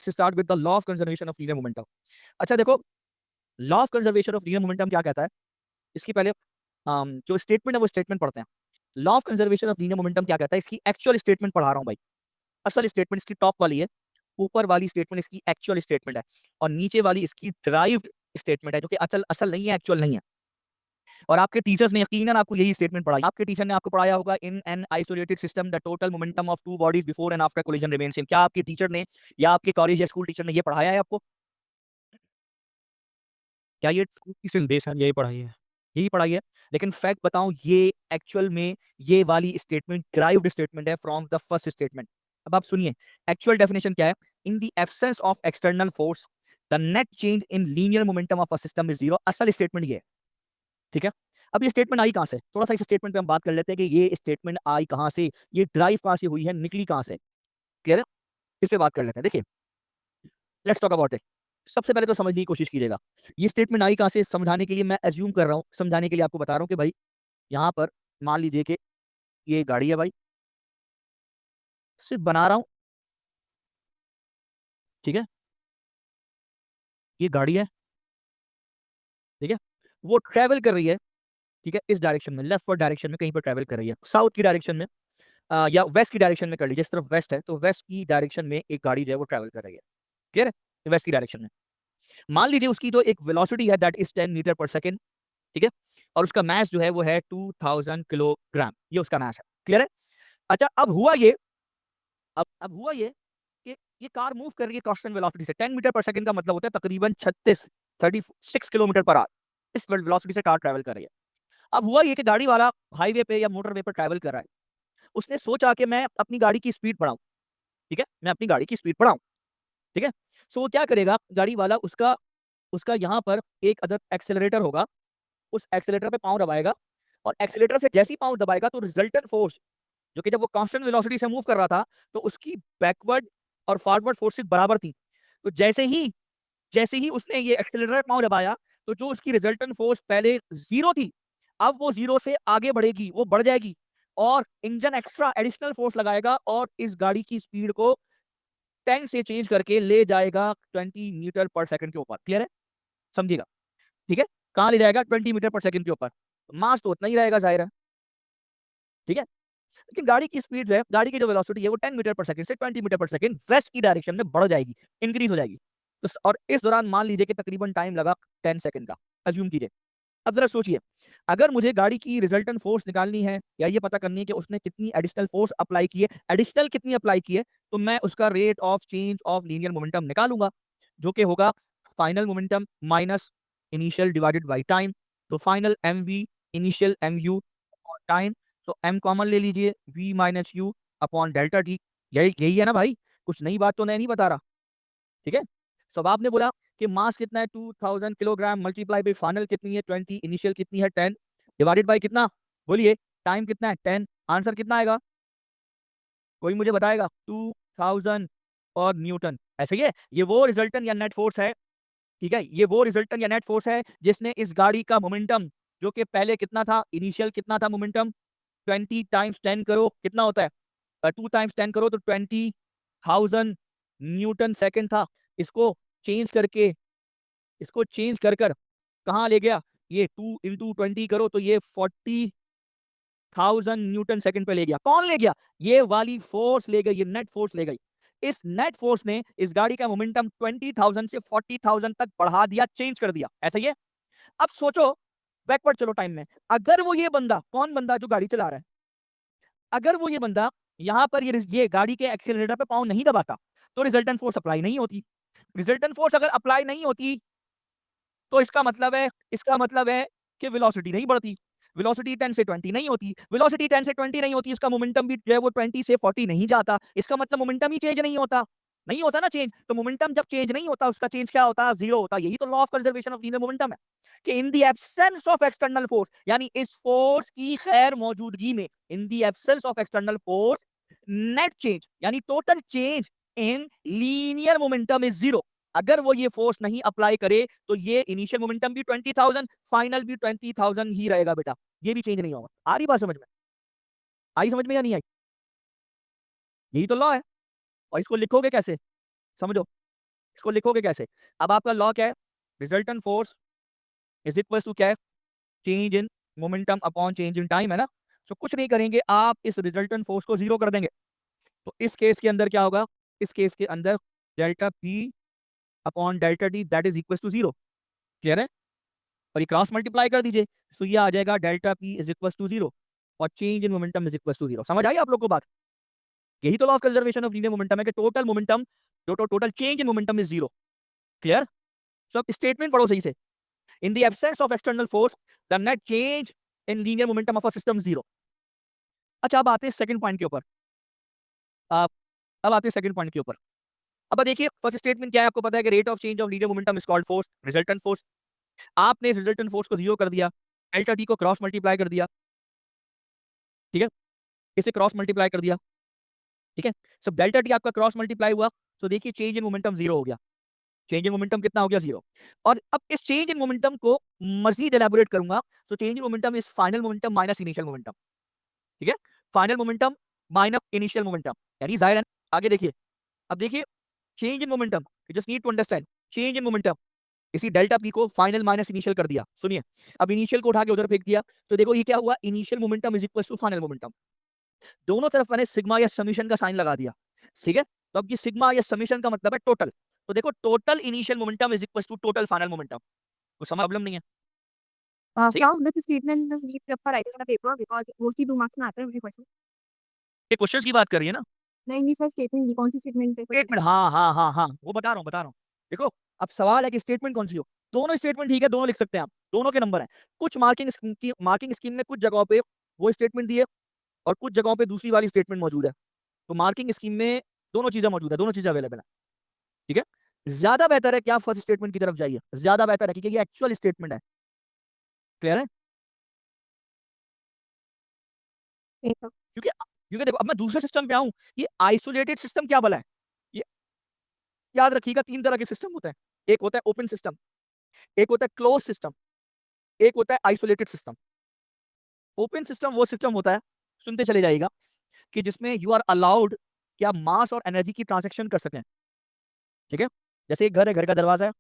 Let's start with the law of conservation of linear momentum. अच्छा देखो, law of conservation of linear momentum क्या कहता है, इसकी पहले जो स्टेटमेंट है वो स्टेटमेंट पढ़ते हैं। Law of conservation of linear momentum क्या कहता है, इसकी एक्चुअल स्टेटमेंट पढ़ा रहा हूं भाई। असल स्टेटमेंट इसकी टॉप वाली है, ऊपर वाली स्टेटमेंट इसकी एक्चुअल स्टेटमेंट है, और नीचे वाली इसकी ड्राइव्ड स्टेटमेंट है, जो कि असल असल नहीं है, एक्चुअल नहीं है। और आपके टीचर्स ने यकीनन आपको यही स्टेटमेंट पढ़ाई, आपके टीचर ने आपको पढ़ाया होगा, in an isolated system the total momentum of two bodies before and after collision remain same. क्या आपके टीचर ने या आपके कॉलेज या स्कूल टीचर ने ये पढ़ाया है आपको? क्या ये इस देश यही पढ़ाई है। यही पढ़ाई है? लेकिन फैक्ट बताऊं, ये एक्चुअल में ये वाली स्टेटमेंट ड्राइव्ड स्टेटमेंट है फ्रॉम द फर्स्ट स्टेटमेंट। अब आप सुनिए, एक्चुअल डेफिनेशन क्या है। इन the absence of external force the net change in linear momentum of a system is zero. असल स्टेटमेंट ये है, ठीक है। अब ये स्टेटमेंट आई कहां से, थोड़ा सा इस स्टेटमेंट पे हम बात कर लेते हैं कि ये स्टेटमेंट आई कहां से, ये ड्राइव कहां से हुई है, निकली कहां से। क्लियर है? इस पे बात कर लेते हैं। देखिए, लेट्स टॉक अबाउट इट। सबसे पहले तो समझने की कोशिश कीजिएगा, ये स्टेटमेंट आई कहां से, समझाने के लिए मैं एज्यूम कर रहा हूं, समझाने के लिए आपको बता रहा हूं कि भाई यहाँ पर मान लीजिए कि ये गाड़ी है भाई, सिर्फ बना रहा हूं, ठीक है। ये गाड़ी है, ठीक है, वो ट्रेवल कर रही है, ठीक है, इस डायरेक्शन में, लेफ्ट डायरेक्शन में कहीं पर ट्रेवल कर रही है, साउथ की डायरेक्शन में, या वेस्ट की डायरेक्शन में कर लीजिए, जिस तरफ वेस्ट है तो वेस्ट की डायरेक्शन में एक गाड़ी जो है वो ट्रेवल कर रही है। क्लियर है? वेस्ट की डायरेक्शन में मान लीजिए उसकी जो एक वेलोसिटी है दैट इज 10 मीटर पर सेकेंड, ठीक है, और उसका मास जो है वो है 2000 किलोग्राम, ये उसका मास है। क्लियर है? अच्छा, अब हुआ ये कि ये कार मूव कर रही है कांस्टेंट वेलोसिटी से। 10 मीटर पर सेकंड का मतलब होता है तकरीबन 36 किलोमीटर पर आवर। इस वेलोसिटी से कार ट्रैवल कर रही है। अब हुआ ये कि गाड़ी वाला हाईवे पे या मोटरवे पर ट्रैवल कर रहा है, उसने सोचा कि मैं अपनी गाड़ी की स्पीड बढ़ाऊं, ठीक है, मैं अपनी गाड़ी की स्पीड बढ़ाऊं, ठीक है। सो वो क्या करेगा गाड़ी वाला, उसका उसका यहाँ पर एक अदर एक्सेलरेटर होगा, उस एक्सेलरेटर पे पाँव दबाएगा, और एक्सेलरेटर से जैसे ही पाँव दबाएगा तो रिजल्टेंट फोर्स, जो कि जब वो कांस्टेंट वेलोसिटी से मूव कर रहा था तो उसकी बैकवर्ड और फॉरवर्ड फोर्सेस बराबर थी। तो जैसे ही उसने ये एक्सेलरेटर पाँव दबाया, तो जो उसकी रिजल्टेंट फोर्स पहले जीरो थी, अब वो जीरो से आगे बढ़ेगी, वो बढ़ जाएगी, और इंजन एक्स्ट्रा एडिशनल फोर्स लगाएगा और इस गाड़ी की स्पीड को 10 से चेंज करके ले जाएगा 20 मीटर पर सेकंड के ऊपर। क्लियर है? समझिएगा, ठीक है। कहां ले जाएगा? 20 मीटर पर सेकंड के ऊपर। मास तो उतना ही रहेगा, जाहिर है, ठीक है। लेकिन गाड़ी की स्पीड जो है, गाड़ी की जो वेलोसिटी है वो 10 मीटर पर सेकंड से 20 मीटर पर सेकंड वेस्ट की डायरेक्शन में बढ़ जाएगी, इंक्रीज हो जाएगी। तो और इस दौरान मान लीजिए कि तकरीबन टाइम लगा 10 सेकंड का, अज्यूम कीजिए। अब जरा सोचिए, अगर मुझे गाड़ी की रिजल्टेंट फोर्स निकालनी है या ये पता करनी है कि उसने कितनी एडिशनल फोर्स अप्लाई की है, एडिशनल कितनी अप्लाई की है, तो मैं उसका rate of change of linear momentum निकालूंगा, जो कि होगा final momentum minus initial divided by time. तो final M V, initial M U और टाइम, तो एम कॉमन ले लीजिए, V minus U upon delta T. यही यही है ना भाई, कुछ नई बात तो मैं नहीं बता रहा, ठीक है। सब आपने बोला कि मास कितना है 2000 किलोग्राम, मल्टीप्लाई बाई फाइनल कितनी है 20, इनिशियल कितनी है 10, डिवाइडेड बाई कितना, बोलिए, टाइम कितना है 10। आंसर कितना आएगा? कोई मुझे बताएगा? 2000 और न्यूटन। ऐसे ही है, ये वो रिजल्टेंट या नेट फोर्स है, ठीक है, ये वो रिजल्टेंट या नेट फोर्स है जिसने इस गाड़ी का मोमेंटम, जो कि पहले कितना था, इनिशियल कितना था मोमेंटम, 20 टाइम्स 10 करो, कितना होता है, 2 टाइम्स 10 करो तो 20,000 न्यूटन सेकंड था। इसको चेंज करके, इसको चेंज कर कहाँ ले गया, ये 2 इंटू 20 करो तो ये 40,000 न्यूटन सेकंड पे ले गया। कौन ले गया? ये वाली फोर्स ले गई, ये नेट फोर्स ले गई। इस नेट फोर्स ने इस गाड़ी का मोमेंटम 20,000 से 40,000 तक बढ़ा दिया, चेंज कर दिया। ऐसा ही है। अब सोचो, बैकवर्ड चलो टाइम में, अगर वो ये बंदा, कौन बंदा जो गाड़ी चला रहा है, अगर वो ये बंदा यहां पर ये गाड़ी के एक्सीलरेटर पे पाँव नहीं दबाता, तो रिजल्टेंट फोर्स अप्लाई नहीं होती। रिजल्टेंट फोर्स अगर अप्लाई नहीं होती, तो इसका मतलब है कि वेलोसिटी नहीं बढ़ती। वेलोसिटी 10 से 20 नहीं होती, वेलोसिटी 10 से 20 नहीं होती, इसका मोमेंटम भी जो है वो 20 से 40 नहीं जाता। इसका मतलब मोमेंटम ही चेंज नहीं होता, नहीं होता ना चेंज। तो मोमेंटम जब चेंज नहीं होता, उसका चेंज क्या होता है? जीरो होता है। यही तो law of conservation of linear momentum है, कि in the absence of external force, यानी इस फोर्स की खैर मौजूदगी में, in the absence of external force, net change यानी total change in linear momentum is zero. अगर वो ये फोर्स नहीं अप्लाई करे तो ये इनिशियल मोमेंटम भी 20,000, फाइनल भी 20,000 ही रहेगा बेटा, ये भी चेंज नहीं होगा। आ रही बात समझ में? आई समझ में या नहीं आई? यही तो लॉ है। और इसको लिखोगे कैसे, समझो। इसको लिखोगे कैसे? अब आपका लॉ क्या है? Resultant force is equal to क्या है? Change in momentum upon change in time, है ना? तो कुछ नहीं करेंगे, आप इस रिजल्टेंट फोर्स को जीरो कर देंगे। तो इस केस के अंदर क्या होगा? इस केस के अंदर delta p upon delta t that is equal to zero. Clear है? और ये क्रॉस मल्टीप्लाई कर दीजिए, तो ये आ जाएगा delta P is equal to zero और change in momentum is equal to zero. समझ आई आप लोग को बात? यही तो law of conservation of linear momentum है कि total momentum, total change in momentum is zero. Clear? So अब स्टेटमेंट पढ़ो सही से। In the absence of external force the net change in linear momentum of a system zero. अच्छा, अब आते हैं सेकंड पॉइंट के ऊपर। अब अब आते हैं सेकंड पॉइंट के ऊपर। अब देखिए फर्स्ट स्टेटमेंट क्या है, आपको पता है कि rate of change of linear momentum is called force, resultant force. आपने इस रिजल्टेंट फोर्स को जीरो कर दिया, डेल्टा टी को क्रॉस मल्टीप्लाई कर दिया, ठीक है? इसे क्रॉस मल्टीप्लाई कर दिया, ठीक है? सब डेल्टा टी आपका क्रॉस मल्टीप्लाई हुआ, तो देखिए चेंज इन मोमेंटम जीरो हो गया। चेंज इन मोमेंटम कितना हो गया? जीरो। और अब इस चेंज इन मोमेंटम को मजीद एलैबोरेट करूंगा, तो change in momentum is final momentum minus initial momentum, ठीक है? Final momentum minus initial momentum, यानी जाहिर है। आगे देखिए, अब देखिए change in momentum, you just need to understand change in momentum. इसी डेल्टा पी को फाइनल माइनस इनिशियल कर दिया। सुनिए, अब इनिशियल को उठा के उधर फेंक दिया, तो देखो ये क्या हुआ? Initial momentum is equal to final momentum. दोनों तरफ मैंने सिग्मा या समीशन का साइन लगा दिया, ठीक है? तो अब ये सिग्मा या समीशन का मतलब है टोटल। तो देखो total initial momentum is equal to total final momentum. कोई समझ प्रॉब्लम नहीं है, ठीक है? From this statement, the leave prep for writing on the paper because mostly 2 marks में आता है मुझे क्वेश्चन। ये क्वेश्चंस की बात कर रही है ना? नहीं नहीं सर, स्टेटमेंट कौन सी स्टेटमेंट है? स्टेटमेंट, हाँ हाँ हाँ हाँ, वो बता रहा हूँ बता रहा हूँ। देखो, अब सवाल है कि स्टेटमेंट कौन सी हो। दोनों स्टेटमेंट ठीक है, दोनों लिख सकते हैं आप, दोनों के नंबर हैं। कुछ मार्किंग स्कीम में कुछ जगहों पे वो स्टेटमेंट दिए और कुछ जगहों पे दूसरी वाली स्टेटमेंट मौजूद है। तो मार्किंग स्कीम में दोनों चीजें मौजूद है, दोनों चीजें अवेलेबल है, ठीक है? ज्यादा बेहतर है कि आप फर्स्ट स्टेटमेंट की तरफ जाइए, ज्यादा बेहतर है क्योंकि ये एक्चुअल स्टेटमेंट है। क्लियर है? क्योंकि क्योंकि देखो, अब मैं दूसरे सिस्टम पे आऊं, ये आइसोलेटेड सिस्टम क्या भला है? ये याद रखिएगा, तीन तरह के सिस्टम होते हैं। एक होता है ओपन सिस्टम, एक होता है क्लोज सिस्टम, एक होता है आइसोलेटेड सिस्टम। ओपन सिस्टम वो सिस्टम होता है, सुनते चले जाइएगा, कि जिसमें यू आर अलाउड कि आप मास और एनर्जी की ट्रांजेक्शन कर सकें, ठीक है? जैसे एक घर है, घर का दरवाजा है,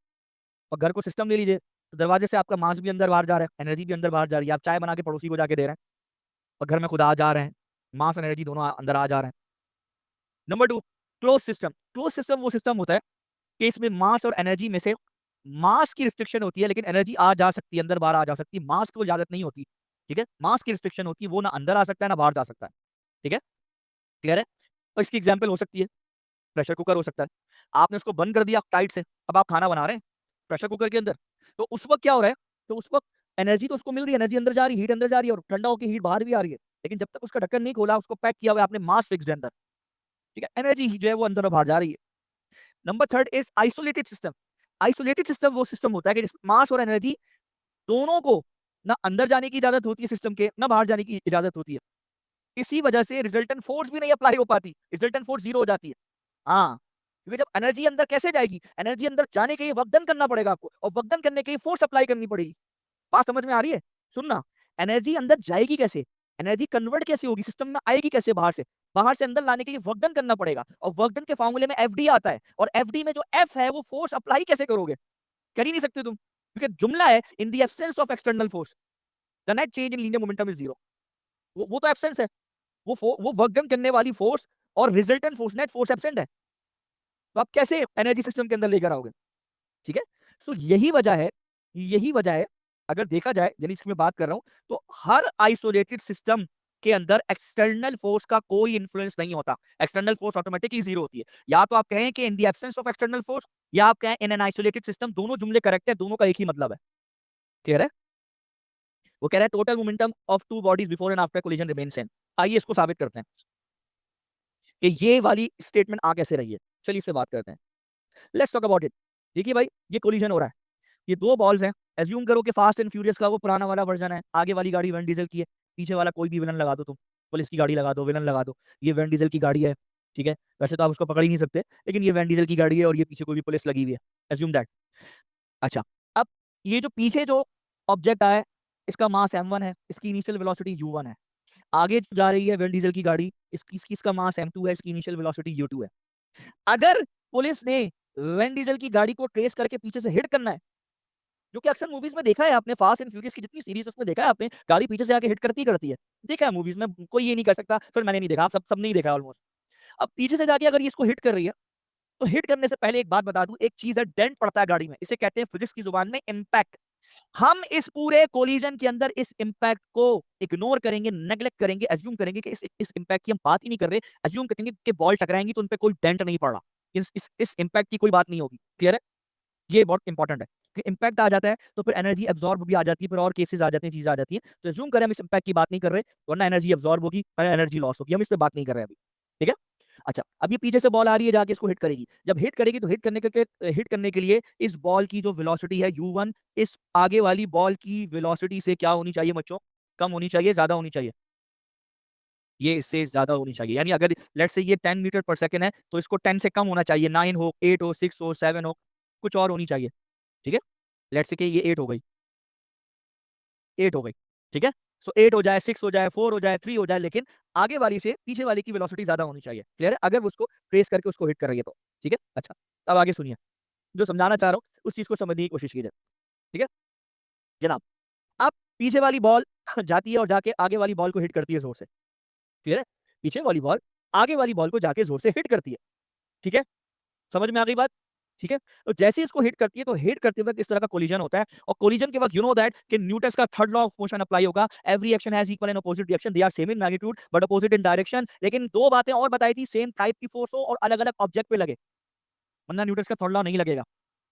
और घर को सिस्टम ले लीजिए, तो दरवाजे से आपका मास भी अंदर बाहर जा रहा है, एनर्जी भी अंदर बाहर जा रही है। आप चाय बना के पड़ोसी को जाके दे रहे हैं, और घर में खुद आ जा रहे हैं, मास और एनर्जी दोनों अंदर आ जा रहे हैं। Number two, close system. Close system वो सिस्टम होता है कि इसमें मास और एनर्जी में से मास की रिस्ट्रिक्शन होती है, लेकिन एनर्जी आ जा सकती है, अंदर बाहर आ जा सकती है। मास की इजाजत नहीं होती, ठीक है? मास की रिस्ट्रिक्शन होती है, वो ना अंदर आ सकता है ना बाहर जा सकता है, ठीक है? क्लियर है? तो इसकी एग्जाम्पल हो सकती है प्रेशर कुकर हो सकता है। आपने उसको बंद कर दिया टाइट से, अब आप खाना बना रहे हैं प्रेशर कुकर के अंदर, तो उस वक्त क्या हो रहा है? तो उस वक्त एनर्जी तो उसको मिल रही है, एनर्जी अंदर जा रही है, हीट अंदर जा रही है, और ठंडा होकर हीट बाहर भी आ रही है। लेकिन जब तक उसका ढक्कन नहीं खोला, उसको पैक किया हुआ है आपने, मास फिक्स्ड है अंदर, ठीक है? एनर्जी जो है वो अंदर और बाहर जा रही है। Number third is isolated system. Isolated system वो सिस्टम होता है कि जिसमें मास और एनर्जी दोनों को ना अंदर जाने की इजाजत होती है सिस्टम के, ना बाहर जाने की इजाजत होती है। इसी वजह से रिजल्टेंट फोर्स भी नहीं अप्लाई हो पाती, रिजल्टेंट फोर्स जीरो हो जाती है। हाँ, क्योंकि जब एनर्जी अंदर कैसे जाएगी? एनर्जी अंदर जाने के लिए वर्कडन करना पड़ेगा आपको, और वर्कडन करने के लिए फोर्स अप्लाई करनी पड़ेगी। बात समझ में आ रही है? सुनना, एनर्जी अंदर जाएगी कैसे? एनर्जी कन्वर्ट कैसे होगी सिस्टम में? आएगी कैसे? बाहर से। बाहर से अंदर लाने के लिए वर्कडन करना पड़ेगा, और वर्कडन के फॉर्मूले में एफडी आता है, और एफडी में जो एफ है वो फोर्स अप्लाई कैसे करोगे? कर ही नहीं सकते तुम, क्योंकि जुमला है इन the absence of external force the net change in linear momentum is zero. वो तो एब्सेंस है, वो वर्कडन करने वाली फोर्स और resultant force, net force absent है। तो आप कैसे एनर्जी सिस्टम के अंदर लेकर आओगे? ठीक है? सो यही वजह है, अगर देखा जाए, यानी इसकी मैं बात कर रहा हूं, तो हर आइसोलेटेड सिस्टम के अंदर एक्सटर्नल फोर्स का कोई इंफ्लुएंस नहीं होता। एक्सटर्नल फोर्स ऑटोमेटिकली जीरो होती है। या तो आप कहें कि in the absence of external force, या आप कहें इन एन आइसोलेटेड सिस्टम, दोनों जुमले करेक्ट है, दोनों का एक ही मतलब है। क्लियर है? वो कह रहा है total momentum of two bodies before and after collision remain same. आइए इसको साबित करते हैं कि ये वाली स्टेटमेंट आ कैसे रही है। चलिए इस पे बात करते हैं। Let's talk about it. देखिए भाई, ये कोलिजन हो रहा है, ये दो बॉल्स हैं। एज्यूम करो कि फास्ट एंड फ्यूरियस का वो पुराना वाला वर्जन है। आगे वाली गाड़ी वैन डीजल की है, पीछे वाला कोई भी विलन लगा दो तुम, पुलिस की गाड़ी लगा दो, विलन लगा दो। ये वैन डीजल की गाड़ी है, ठीक है? वैसे तो आप उसको पकड़ ही नहीं सकते, लेकिन ये वैन डीजल की गाड़ी है, और ये पीछे कोई भी पुलिस लगी हुई है। Assume that. अच्छा, अब ये जो पीछे जो ऑब्जेक्ट आया है, इसका मास m1 है, इसकी इनिशियल वेलोसिटी u1 है। आगे जो जा रही है वैन डीजल की गाड़ी, इसका मास m2 है, इसकी इनिशियल वेलोसिटी u2 है। अगर पुलिस ने वैन डीजल की गाड़ी को ट्रेस करके पीछे से हिट करना है, जो कि अक्सर मूवीज में देखा है आपने, फास्ट एंड फ्यूरियस की जितनी सीरीज उसमें देखा है आपने, गाड़ी पीछे से आके हिट करती करती है, देखा है मूवीज में, कोई ये नहीं कर सकता फिर मैंने नहीं देखा, आप सबने ही देखा ऑलमोस्ट। अब पीछे से जाके अगर ये इसको हिट कर रही है, तो हिट करने से पहले एक बात बता दूं, एक चीज है डेंट पड़ता है गाड़ी में, इसे कहते हैं फिजिक्स की जुबान में इम्पैक्ट। हम इस पूरे कोलिजन के अंदर इस इम्पैक्ट को इग्नोर करेंगे, नेग्लेक्ट करेंगे, अज्यूम करेंगे कि इस इम्पैक्ट की हम बात ही नहीं कर रहे, अज्यूम करेंगे कि बॉल टकराएंगी तो उन पे कोई डेंट नहीं पड़ रहा, इस इम्पैक्ट की कोई बात नहीं होगी। क्लियर है? ये बहुत इंपॉर्टेंट है कि इम्पैक्ट आ जाता है तो फिर एनर्जी एब्जॉर्ब भी आ जाती है, फिर और केसेस आ जाते हैं, चीजें आ जाती हैं, तो जूम करें हम इस इम्पैक्ट की बात नहीं कर रहे, वरना एनर्जी एब्जॉर्ब होगी और एनर्जी लॉस होगी, हम इस पे बात नहीं कर रहे हैं अभी। ठीक है? अच्छा, अब ये पीछे से बॉल आ रही है, जाके इसको हिट करेगी, जब हिट करेगी तो हिट करने के लिए इस बॉल की जो वेलोसिटी है u1, इस आगे वाली बॉल की वेलोसिटी से क्या होनी चाहिए बच्चों? कम होनी चाहिए, ज्यादा होनी चाहिए? ये इससे ज्यादा होनी चाहिए, यानी अगर लेट्स से ये 10 मीटर पर सेकंड है तो इसको 10 से कम होना चाहिए, 9 हो, 8 हो, 6 हो, 7 हो, कुछ और होनी चाहिए। ठीक है? लेट्स से कि ये 8 हो गई, 8 हो गई, ठीक है? सो 8 हो जाए, 6 हो जाए, 4 हो जाए, 3 हो जाए, लेकिन आगे वाली से पीछे वाली की वेलोसिटी ज्यादा होनी चाहिए। क्लियर है? अगर वो उसको ट्रेस करके उसको हिट कर रही है तो। ठीक है? अच्छा, अब आगे सुनिए, जो समझाना चाह रहा हूँ उस चीज को समझने की कोशिश कीजिए। ठीक है? जनाब, अब पीछे वाली बॉल जाती है और जाके आगे वाली बॉल को हिट करती है जोर से। क्लियर है? पीछे वाली बॉल आगे वाली बॉल को जाके जोर से हिट करती है। ठीक है? समझ में आ गई बात? ठीक है? तो जैसे ही इसको हिट करती है तो हिट करते वक्त इस तरह का कोलिजन होता है, और कोलिजन के वक्त यू नो दैट कि न्यूटन्स का third law of motion apply होगा, every action has equal and opposite reaction, they are same in magnitude but opposite in direction. लेकिन दो बातें और बताई थी, सेम टाइप की फोर्स हो और अलग अलग ऑब्जेक्ट पे लगे, वरना न्यूटन्स का थर्ड लॉ नहीं लगेगा।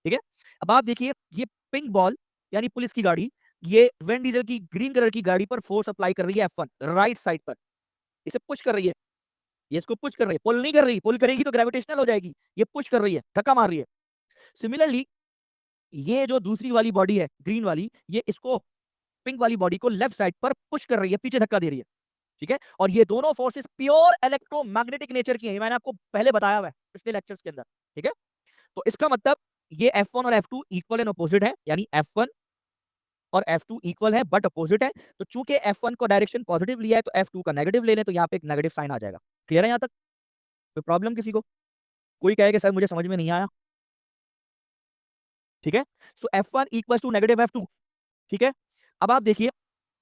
ठीक है? अब आप देखिए, ये पिंक बॉल यानी पुलिस की गाड़ी, ये वेन डीजल की ग्रीन कलर की गाड़ी पर फोर्स अप्लाई कर रही है F1 राइट साइड पर, इसे पुश कर रही है, ये इसको पुश कर रही है, पुल नहीं कर रही, पुल करेगी तो ग्रेविटेशनल हो जाएगी, ये पुश कर रही है, धक्का मार रही है। सिमिलरली ये जो दूसरी वाली बॉडी है ग्रीन वाली, ये इसको पिंक वाली बॉडी को लेफ्ट साइड पर पुश कर रही है, पीछे धक्का दे रही है। ठीक है? और ये दोनों फोर्सेस प्योर इलेक्ट्रोमैग्नेटिक नेचर की है, मैंने आपको पहले बताया हुआ है पिछले लेक्चर्स के अंदर। ठीक है? तो इसका मतलब ये F1 और F2 इक्वल एंड अपोजिट है, यानी F1 और F2 इक्वल है बट अपोजिट है, तो चूंकि F1 को डायरेक्शन पॉजिटिव लिया है तो F2 का नेगेटिव ले लें, तो यहाँ पे एक नेगेटिव साइन आ जाएगा। क्लियर है यहाँ तक? कोई प्रॉब्लम किसी को? कोई कहे कि सर मुझे समझ में नहीं आया? ठीक है? So F1 equal to negative F2। ठीक है? अब आप देखिए,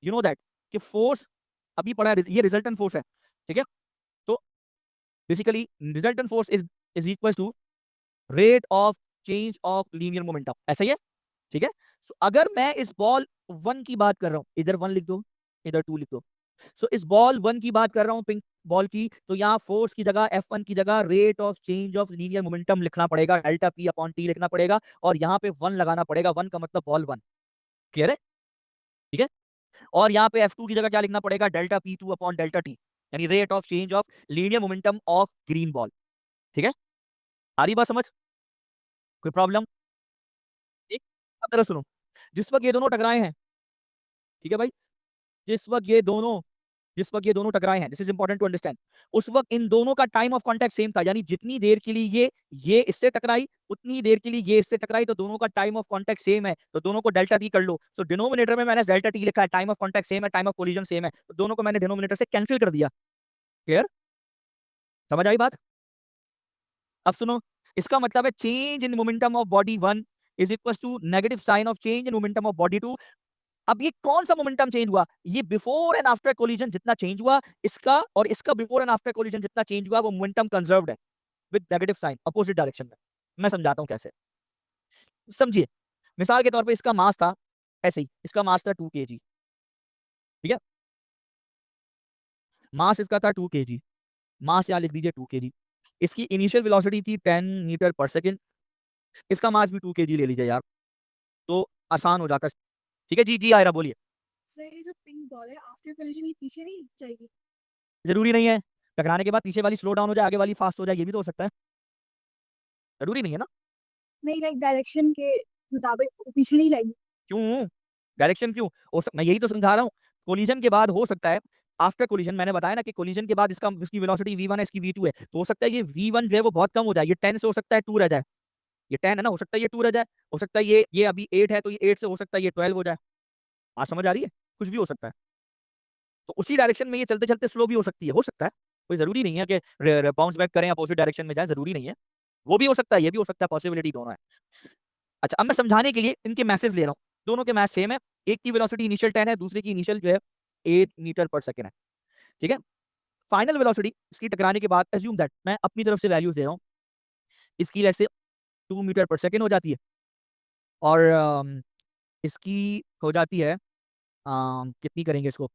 यू नो दैट कि फोर्स अभी पढ़ा है, ये रिजल्टेंट फोर्स है। ठीक है? तो basically resultant force is equal to rate of change of linear momentum, ऐसा ही है। ठीक है? सो अगर मैं इस बॉल 1 की बात कर रहा हूं, इधर 1 लिख दो, इधर 2 लिख दो। सो इस बॉल 1 की बात कर रहा हूं, पिंक बॉल की, तो यहाँ फोर्स की जगह F1 की जगह rate of change of linear momentum लिखना पड़ेगा, डेल्टा P अपॉन T लिखना पड़ेगा, और यहाँ पे 1 लगाना पड़ेगा, 1 का मतलब बॉल 1। क्लियर है? ठीक है? और यहाँ पे F2 की जगह क्या लिखना पड़ेगा? Delta P2 upon delta T, यानी rate of change of linear momentum of green ball. ठीक है? आ रही बात समझ? कोई प्रॉब्लम? एक अब जरा सुनो, जिस वक्त ये दोनों टकराए हैं, ठीक है भाई, जिस वक्त ये दोनों टकराए हैं, this is important to understand, उस वक्त इन दोनों का टाइम ऑफ कांटेक्ट सेम था, यानी जितनी देर के लिए ये इससे टकराई, उतनी देर के लिए ये इससे टकराई, तो दोनों का टाइम ऑफ कांटेक्ट सेम है, तो दोनों को डेल्टा टी कर लो। सो डिनोमिनेटर में मैंने डेल्टा टी लिखा है, टाइम ऑफ कांटेक्ट सेम है, टाइम ऑफ कोलिजन सेम है, तो दोनों को मैंने डिनोमिनेटर से कैंसिल कर दिया। क्लियर? समझ आई बात? अब सुनो, इसका मतलब है change in momentum of body 1 is equal to negative sign of change in momentum of body 2। अब ये कौन सा मोमेंटम चेंज हुआ? ये बिफोर एंड आफ्टर कोलिजन जितना चेंज हुआ, इसका और इसका बिफोर एंड आफ्टर कोलिजन जितना चेंज हुआ, वो मोमेंटम कंजर्व्ड है with negative sign opposite direction में। मैं समझाता हूं कैसे, समझिए। मिसाल के तौर पे इसका मास था, ऐसे ही इसका मास था 2 kg। ठीक है? मास इसका था 2 kg, मास यहाँ लिख दीजिए 2 kg। इसकी इनिशियल वेलोसिटी थी 10 मीटर पर सेकंड, इसका मास भी 2 kg ले लीजिए यार, तो आसान हो जाता है। ठीक है? जी जी आयरा बोलिए। सर ये जो पिंक बॉल है आफ्टर कोलिजन ये पीछे नहीं जाएगी? जरूरी नहीं है, टकराने के बाद पीछे वाली स्लो डाउन हो जाए, आगे वाली फास्ट हो जाए, ये भी तो हो सकता है, जरूरी नहीं है ना। नहीं, लाइक डायरेक्शन के मुताबिक वो पीछे नहीं जाएगी। क्यों? डायरेक्शन क्यों मैं यही तो समझा रहा हूँ, कोलिजन के बाद हो सकता है, आफ्टर कोलिजन मैंने बताया ना कि कोलिजन के बाद इसकी वेलोसिटी v1 है, इसकी v2 है, तो हो सकता है ये v1 जो है वो बहुत कम हो जाए, ये 10 से हो सकता है 2 रह जाए, ये 10 है ना, हो सकता है ये 2 रह जाए, हो सकता है ये अभी 8 है तो ये 8 से हो सकता है ये 12 हो जाए। आज समझ आ रही है? कुछ भी हो सकता है, तो उसी डायरेक्शन में ये चलते चलते स्लो भी हो सकती है, हो सकता है, कोई जरूरी नहीं है कि बाउंस बैक करें अपोजिट डायरेक्शन में जाए, जरूरी नहीं है। वो भी हो सकता है, ये भी हो सकता है, पॉसिबिलिटी दोनों है। अच्छा, अब मैं समझाने के लिए इनके मैसेज ले रहा हूँ, दोनों के मैथ सेम है। एक की वेलोसिटी इनिशियल 10 है, दूसरे की इनिशियल जो है 8 मीटर पर सेकंड है, ठीक है। फाइनल वेलोसिटी इसकी टकराने के बाद एज्यूम दैट, मैं अपनी तरफ से वैल्यूज दे रहा हूँ, इसकी जैसे 2 मीटर पर सेकंड हो जाती है और इसकी हो जाती है कितनी करेंगे इसको,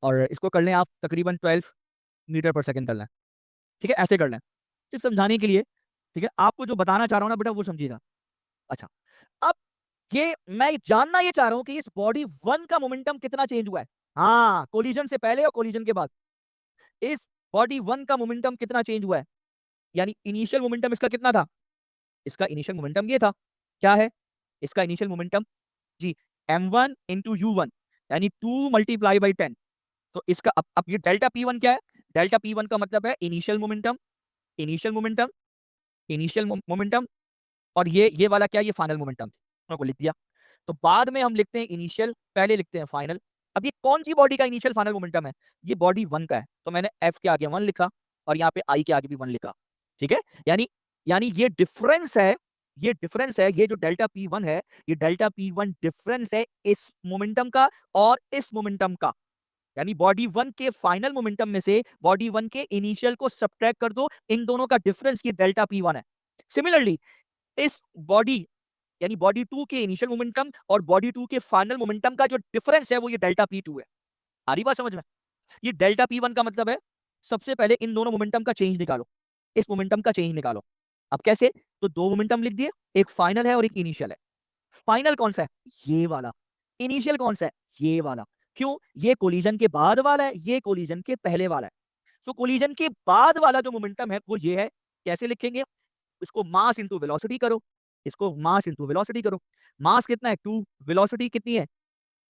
और इसको कर लें आप तकरीबन 12 मीटर पर सेकंड कर लें, ठीक है, ऐसे कर लें सिर्फ समझाने के लिए, ठीक है। आपको जो बताना चाह रहा हूँ ना बेटा वो समझिएगा। अच्छा, अब ये मैं जानना ये चाह रहा हूं कि इस बॉडी वन का मोमेंटम कितना चेंज हुआ है। हाँ, कोलिजन से पहले और कोलिजन के बाद इस बॉडी वन का मोमेंटम कितना चेंज हुआ है, यानी इनिशियल मोमेंटम इसका कितना था। इसका इनिशियल मोमेंटम ये था, क्या है इसका इनिशियल मोमेंटम जी, m1 one into u one, यानी 2 मल्टीप्लाई बाई 10। तो इसका अब ये डेल्टा P1 क्या है, डेल्टा P1 का मतलब है initial momentum, initial momentum, initial momentum, और ये वाला क्या है, ये फाइनल मोमेंटम को लिख दिया। तो बाद में हम लिखते हैं इनिशियल, पहले लिखते हैं फाइनल। अब ये कौन सी बॉडी का इनिशियल फाइनल मोमेंटम है, ये बॉडी वन का है, तो मैंने एफ के आगे वन लिखा और यहाँ पे आई के आगे भी वन लिखा, ठीक है। यानी यानी ये डिफरेंस है, ये डिफरेंस है, ये जो डेल्टा पी वन है, ये डेल्टा पी वन डिफरेंस है इस मोमेंटम का और इस मोमेंटम का। यानी बॉडी वन के फाइनल मोमेंटम में से बॉडी वन के इनिशियल को सब्ट्रैक्ट कर दो, इन दोनों का डिफरेंस ये डेल्टा पी वन है। सिमिलरली इस बॉडी यानी बॉडी टू के इनिशियल मोमेंटम और बॉडी टू के फाइनल मोमेंटम का जो डिफरेंस है वो ये डेल्टा पी टू है। आ रही बात समझ में। ये डेल्टा पी वन का मतलब है सबसे पहले इन दोनों मोमेंटम का चेंज निकालो, इस मोमेंटम का चेंज निकालो। अब कैसे, तो दो मोमेंटम लिख दिए, एक फाइनल है और एक इनिशियल है। फाइनल कौन सा है, ये वाला। इनिशियल कौन सा है, ये वाला। क्यों, ये कोलिजन के बाद वाला है, ये कोलिजन के पहले वाला है। सो कोलिजन के बाद वाला जो मोमेंटम है वो ये है। कैसे लिखेंगे, इसको मास इंटू वेलोसिटी करो, इसको मास इंटू वेलोसिटी करो। मास कितना है 2, वेलोसिटी कितनी है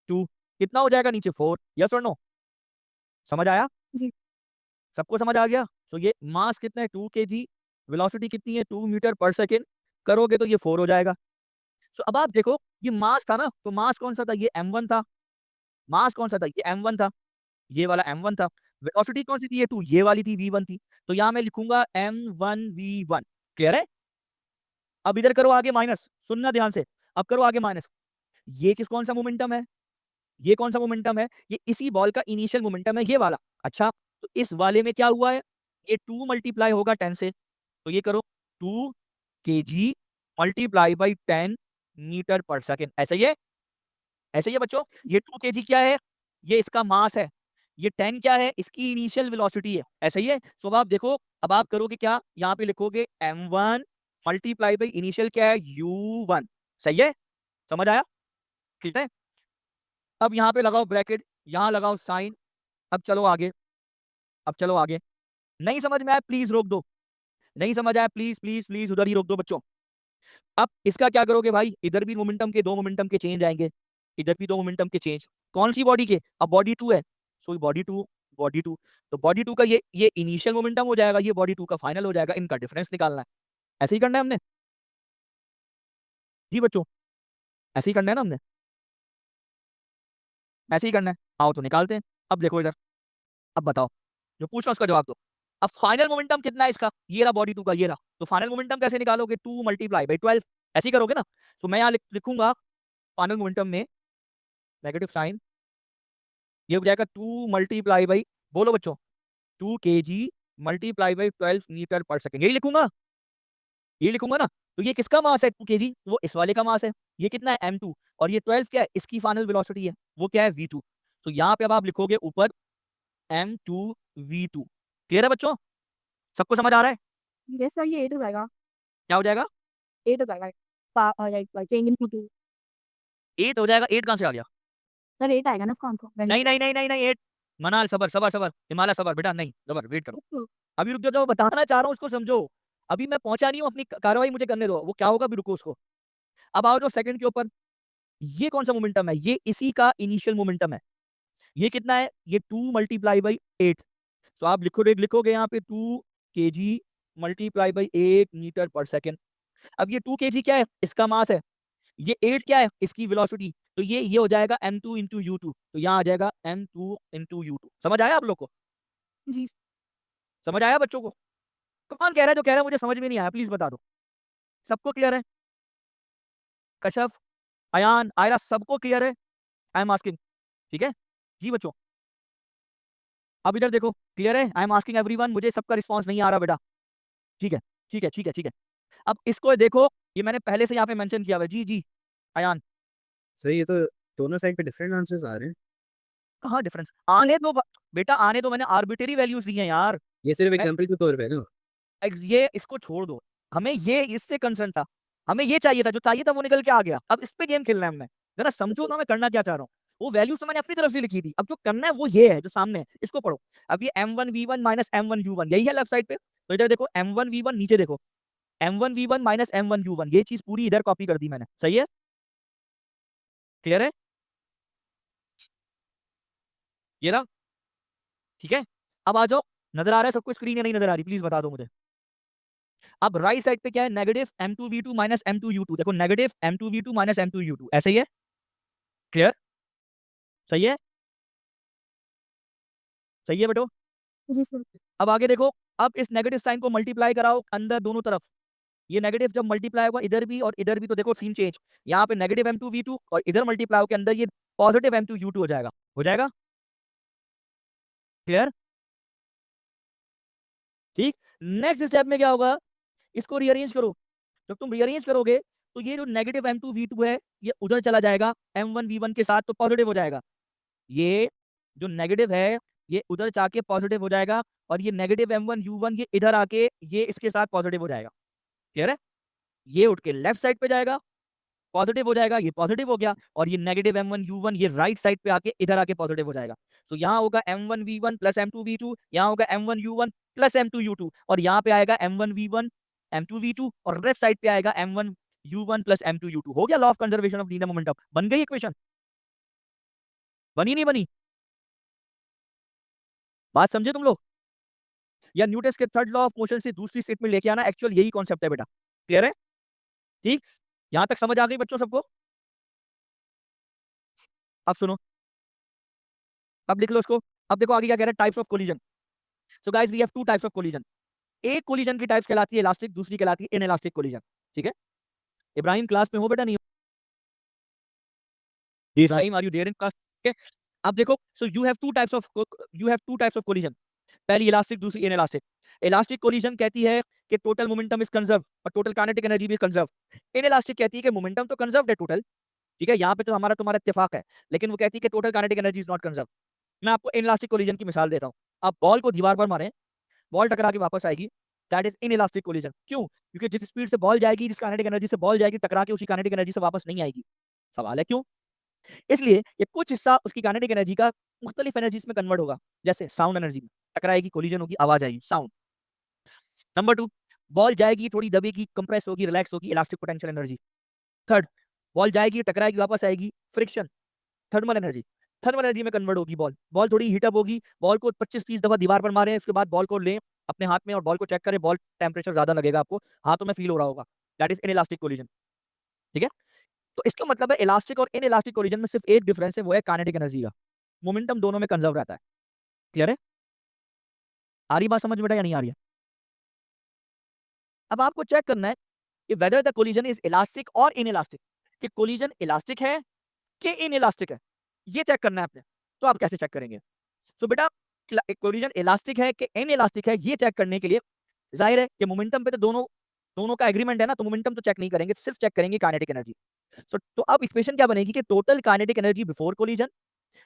2, कितना हो जाएगा नीचे 4। यस और नो, समझ आया, जी। सबको समझ आ गया। सो ये मास कितना है 2 kg, वेलोसिटी कितनी है 2 मीटर पर सेकेंड, करोगे तो ये 4 हो जाएगा। सो अब आप देखो, ये मास था ना, तो मास कौन सा था, ये m1 था। मास कौन सा था, ये m1 था, ये वाला m1 था। वेलोसिटी कौन सी थी, ये 2, ये वाली थी v1 थी। तो यहां मैं लिखूंगा m1v1। क्लियर है। अब इधर करो आगे माइनस, सुनना ध्यान से। अब करो आगे माइनस, ये किस कौन सा मोमेंटम है, ये कौन सा मोमेंटम है, ये इसी बॉल का इनिशियल मोमेंटम है, ये वाला। अच्छा, तो इस वाले में क्या हुआ है, ये 2 मल्टीप्लाई होगा 10 से, तो ये करो 2 kg मल्टीप्लाई बाई 10 मीटर पर सेकेंड। ऐसा ही है, ऐसे ही है बच्चों। ये 2 kg क्या है, ये इसका मास है। ये 10 क्या है, इसकी इनिशियल वेलोसिटी है। ऐसा ही है। सो अब आप देखो, अब आप करोगे क्या, यहाँ पे लिखोगे m1 मल्टीप्लाई बाई इनिशियल क्या है u1। सही है, समझ आया, ठीक है। अब यहाँ पे लगाओ ब्रैकेट, यहाँ लगाओ साइन। अब चलो आगे, अब चलो आगे। नहीं समझ में आया प्लीज रोक दो, नहीं समझ आया प्लीज प्लीज प्लीज उधर ही रोक दो बच्चों। अब इसका क्या करोगे भाई, इधर भी मोमेंटम के, दो मोमेंटम के चेंज आएंगे, इधर भी दो मोमेंटम के चेंज। कौन सी बॉडी के, अब बॉडी टू है, so body two, body two. तो बॉडी टू का ये इनिशियल मोमेंटम हो जाएगा, ये बॉडी टू का फाइनल हो जाएगा, इनका डिफरेंस निकालना है। ऐसे ही करना है हमने जी बच्चों, ऐसे ही करना है ना हमने, ऐसे ही करना है। आओ तो निकालते हैं। अब देखो इधर, अब बताओ, जो पूछ रहा हूं उसका जवाब दो। अब फाइनल मोमेंटम कितना है इसका, ये रहा बॉडी टू का, ये रहा। तो फाइनल मोमेंटम कैसे निकालोगे, 2 मल्टीप्लाई बाई 12, ऐसे ही करोगे ना। तो मैं यहाँ लिखूंगा फाइनल मोमेंटम में नेगेटिव साइन, ये हो जाएगा 2 मल्टीप्लाई बाई, बोलो बच्चों, 2 kg मल्टीप्लाई बाई 12 मीटर पर सेकेंड, यही लिखूंगा, ये लिखूंगा ना। तो ये किसका मास है 2 kg, वो इस वाले का मास है। ये कितना है m2, और ये 12 क्या है, इसकी फाइनल वेलोसिटी है, वो क्या है v2। तो यहाँ पे अब आप लिखोगे ऊपर m2v2। क्लियर है बच्चों, सबको समझ आ रहा है। यस सर, ये 8 हो जाएगा, क्या हो जाएगा, 8 हो जाएगा। Like change into 2। 8 हो जाएगा। 8 कहाँ से आ गया, सर 8 आएगा ना इसका आंसर। नहीं नहीं नहीं नहीं नहीं 8, मनाल सबर सबर सबर, हिमालय सबर बेटा, नहीं सबर, वेट करो। अभी रुक जाओ, जो बताना चाह रहा हूँ उसको समझो। अभी मैं पहुंचा नहीं हूँ, अपनी कार्रवाई मुझे करने दो, वो क्या होगा अभी रुको उसको। अब आओ जो सेकंड के ऊपर, ये कौन सा मोमेंटम है, ये इसी का इनिशियल मोमेंटम है। ये कितना है, ये 2 मल्टीप्लाई बाई 8। तो आप लिखोगे यहाँ पे 2 kg मल्टीप्लाई बाई 8 मीटर पर सेकेंड। अब ये 2 kg क्या है, इसका मास है। ये 8 क्या है, इसकी वेलोसिटी। तो ये हो जाएगा m2 इंटू u2। तो यहाँ आ जाएगा m2 इंटू u2। समझ आया आप लोग को, जी। समझ आया बच्चों को। कौन कह रहा है? जो कह रहा है मुझे समझ में नहीं आया, प्लीज बता दो। सबको क्लियर है? कश्यप, अयान, आयरा, सबको क्लियर है? I am asking. ठीक है जी बच्चों, अब इधर देखो, क्लियर है? आई एम आस्किंग एवरीवन, मुझे सबका रिस्पांस नहीं आ रहा बेटा। ठीक है ठीक है ठीक है ठीक है। अब इसको देखो, ये मैंने पहले से यहाँ पे मेंशन किया हुआ है। जी जी अयान, सर ये तो दोनों साइड पे डिफरेंट आंसर्स आ रहे हैं। कहाँ डिफरेंस? आने दो बेटा, आने दो, मैंने आर्बिट्रेरी वैल्यूज दी हैं यार। ये सिर्फ मैं एग्जांपल के तौर पे है ना। ये इसको छोड़ दो, हमें ये इससे कंसर्न था, हमें ये चाहिए था, जो चाहिए था वो निकल के आ गया। अब इस पे गेम खेलना है हमें, जरा समझो ना मैं करना क्या चाह रहा हूँ। वो वैल्यूज तो मैंने अपनी तरफ से लिखी थी, अब जो करना है वो ये है जो सामने है, इसको पढ़ो। अब ये m1v1 माइनस m1u1 यही है लेफ्ट साइड पे, तो इधर देखो m1v1, नीचे देखो m1v1 माइनस m1u1, ये चीज पूरी इधर कॉपी कर दी मैंने। सही है? क्लियर है? ये ना, ठीक है। अब आ जाओ, नजर आ रहा है सबको स्क्रीन या नहीं नजर आ रही? प्लीज बता दो मुझे। अब राइट साइड पे क्या है? नेगेटिव m2v2 माइनस m2u2, देखो नेगेटिव m2v2 माइनस m2u2, ऐसे ही है? क्लियर? सही है? सही है बेटो? जी सर। अब आगे देखो, अब इस नेगेटिव साइन को मल्टीप्लाई कराओ अंदर दोनों तरफ। ये नेगेटिव जब मल्टीप्लाई होगा इधर भी और इधर भी, तो देखो सीन चेंज, यहाँ पे नेगेटिव m2v2 और इधर मल्टीप्लाई होकर अंदर ये पॉजिटिव m2u2 हो जाएगा। हो जाएगा? क्लियर? ठीक। नेक्स्ट स्टेप में क्या होगा? इसको रीअरेंज करो। जब तुम रीअरेंज करोगे तो ये जो नेगेटिव m2v2 है ये उधर चला जाएगा m1v1 के साथ, तो पॉजिटिव हो जाएगा। ये जो नेगेटिव है ये उधर जाके पॉजिटिव हो जाएगा, और ये नेगेटिव m1u1 ये इधर आके ये इसके साथ पॉजिटिव हो जाएगा। क्लियर है? ये उठ के लेफ्ट साइड पे जाएगा, पॉजिटिव हो जाएगा, ये पॉजिटिव हो गया, और ये नेगेटिव m1u1 ये राइट साइड पे आके इधर आके पॉजिटिव हो जाएगा। तो यहाँ होगा m1v1 प्लस m2v2, यहाँ होगा m1u1 प्लस m2u2, और यहाँ पे आएगा m1v1 m2v2, और लेफ्ट साइड पे आएगा m1u1 प्लस m2u2। हो गया law of conservation of linear momentum, बन गई इक्वेशन? बनी नहीं बनी? बात समझे तुम लोग? या न्यूटन के थर्ड लॉ ऑफ मोशन से दूसरी स्टेट में लेके आना, एक्चुअल यही कॉन्सेप्ट है बेटा। क्लियर है? ठीक, यहां तक समझ आ गई बच्चों सबको? अब सुनो, अब लिख लो इसको। अब देखो आगे क्या कह रहा है, types of collision. So guys we have two types of collision. एक कोलिजन की टाइप्स कहलाती है इलास्टिक, दूसरी कहलाती है इनइलास्टिक कोलिजन। ठीक है? इब्राहिम क्लास में हो बेटा? नहीं हो? जी sir. Ibrahim are you there in class? ठीक है, अब देखो, so you have two types of collision. पहली इलास्टिक, दूसरी इनइलास्टिक। इलास्टिक कोलिजन कहती है कि टोटल मोमेंटम इज कंजर्व और टोटल काइनेटिक एनर्जी भी कंजर्व। इनइलास्टिक कहती है कि मोमेंटम तो कंजर्व है टोटल, ठीक है, यहाँ पे तो हमारा तुम्हारा इत्तेफाक है, लेकिन वो कहती है कि total kinetic energy is not conserve. मैं आपको इनइलास्टिक कोलिजन की मिसाल देता हूँ। आप बॉल को दीवार पर मारें, बॉल टकरा के वापस आएगी, दैट इज इनइलास्टिक कोलिजन। क्यों? क्योंकि जिस स्पीड से बॉल जाएगी, जिस काइनेटिक एनर्जी से बॉल जाएगी, टकरा के उसी काइनेटिक एनर्जी से वापस नहीं आएगी। सवाल है क्यों? इसलिए ये कुछ हिस्सा उसकी काइनेटिक एनर्जी का मुख्तलिफ एनर्जीज में कन्वर्ट होगा, जैसे साउंड एनर्जी में टकराएगी, कोलिजन होगी, आवाज आएगी, साउंड। नंबर 2, बॉल जाएगी, थोड़ी दबेगी, कंप्रेस होगी, रिलैक्स होगी, elastic potential energy. Third, ball जाएगी, टकराएगी, वापस आएगी, friction, thermal energy. Thermal energy में कन्वर्ट होगी बॉल। बॉल थोड़ी हीटअप होगी, बॉल को 25-30 दफा दीवार पर मारे, उसके बाद बॉल को लें अपने हाथ में और बॉल को चेक करें, बॉल टेम्परेचर ज्यादा लगेगा आपको, हाथों में फील हो रहा होगा, दैट इज इनइलास्टिक कोलिजन। ठीक है? तो इसका मतलब है इलास्टिक और इनइलास्टिक कोलिजन में सिर्फ एक डिफरेंस है, वो है काइनेटिक एनर्जी का। मोमेंटम दोनों में कंजर्व रहता है। क्लियर है? आ रही बात समझ बेटा या नहीं आ रही है? अब आपको चेक करना है कि whether the collision is elastic और इनइलास्टिक, कि कोलिजन इलास्टिक है कि इनइलास्टिक है, ये चेक करना है आपने। तो आप कैसे चेक करेंगे? सो बेटा, कोलिजन इलास्टिक है कि इनइलास्टिक है, ये चेक करने के लिए जाहिर है कि मोमेंटम पे तो दोनों दोनों का एग्रीमेंट है ना, तो मोमेंटम तो चेक नहीं करेंगे, सिर्फ चेक करेंगे काइनेटिक एनर्जी। सो तो अब इक्वेशन क्या बनेगी कि total kinetic energy before collision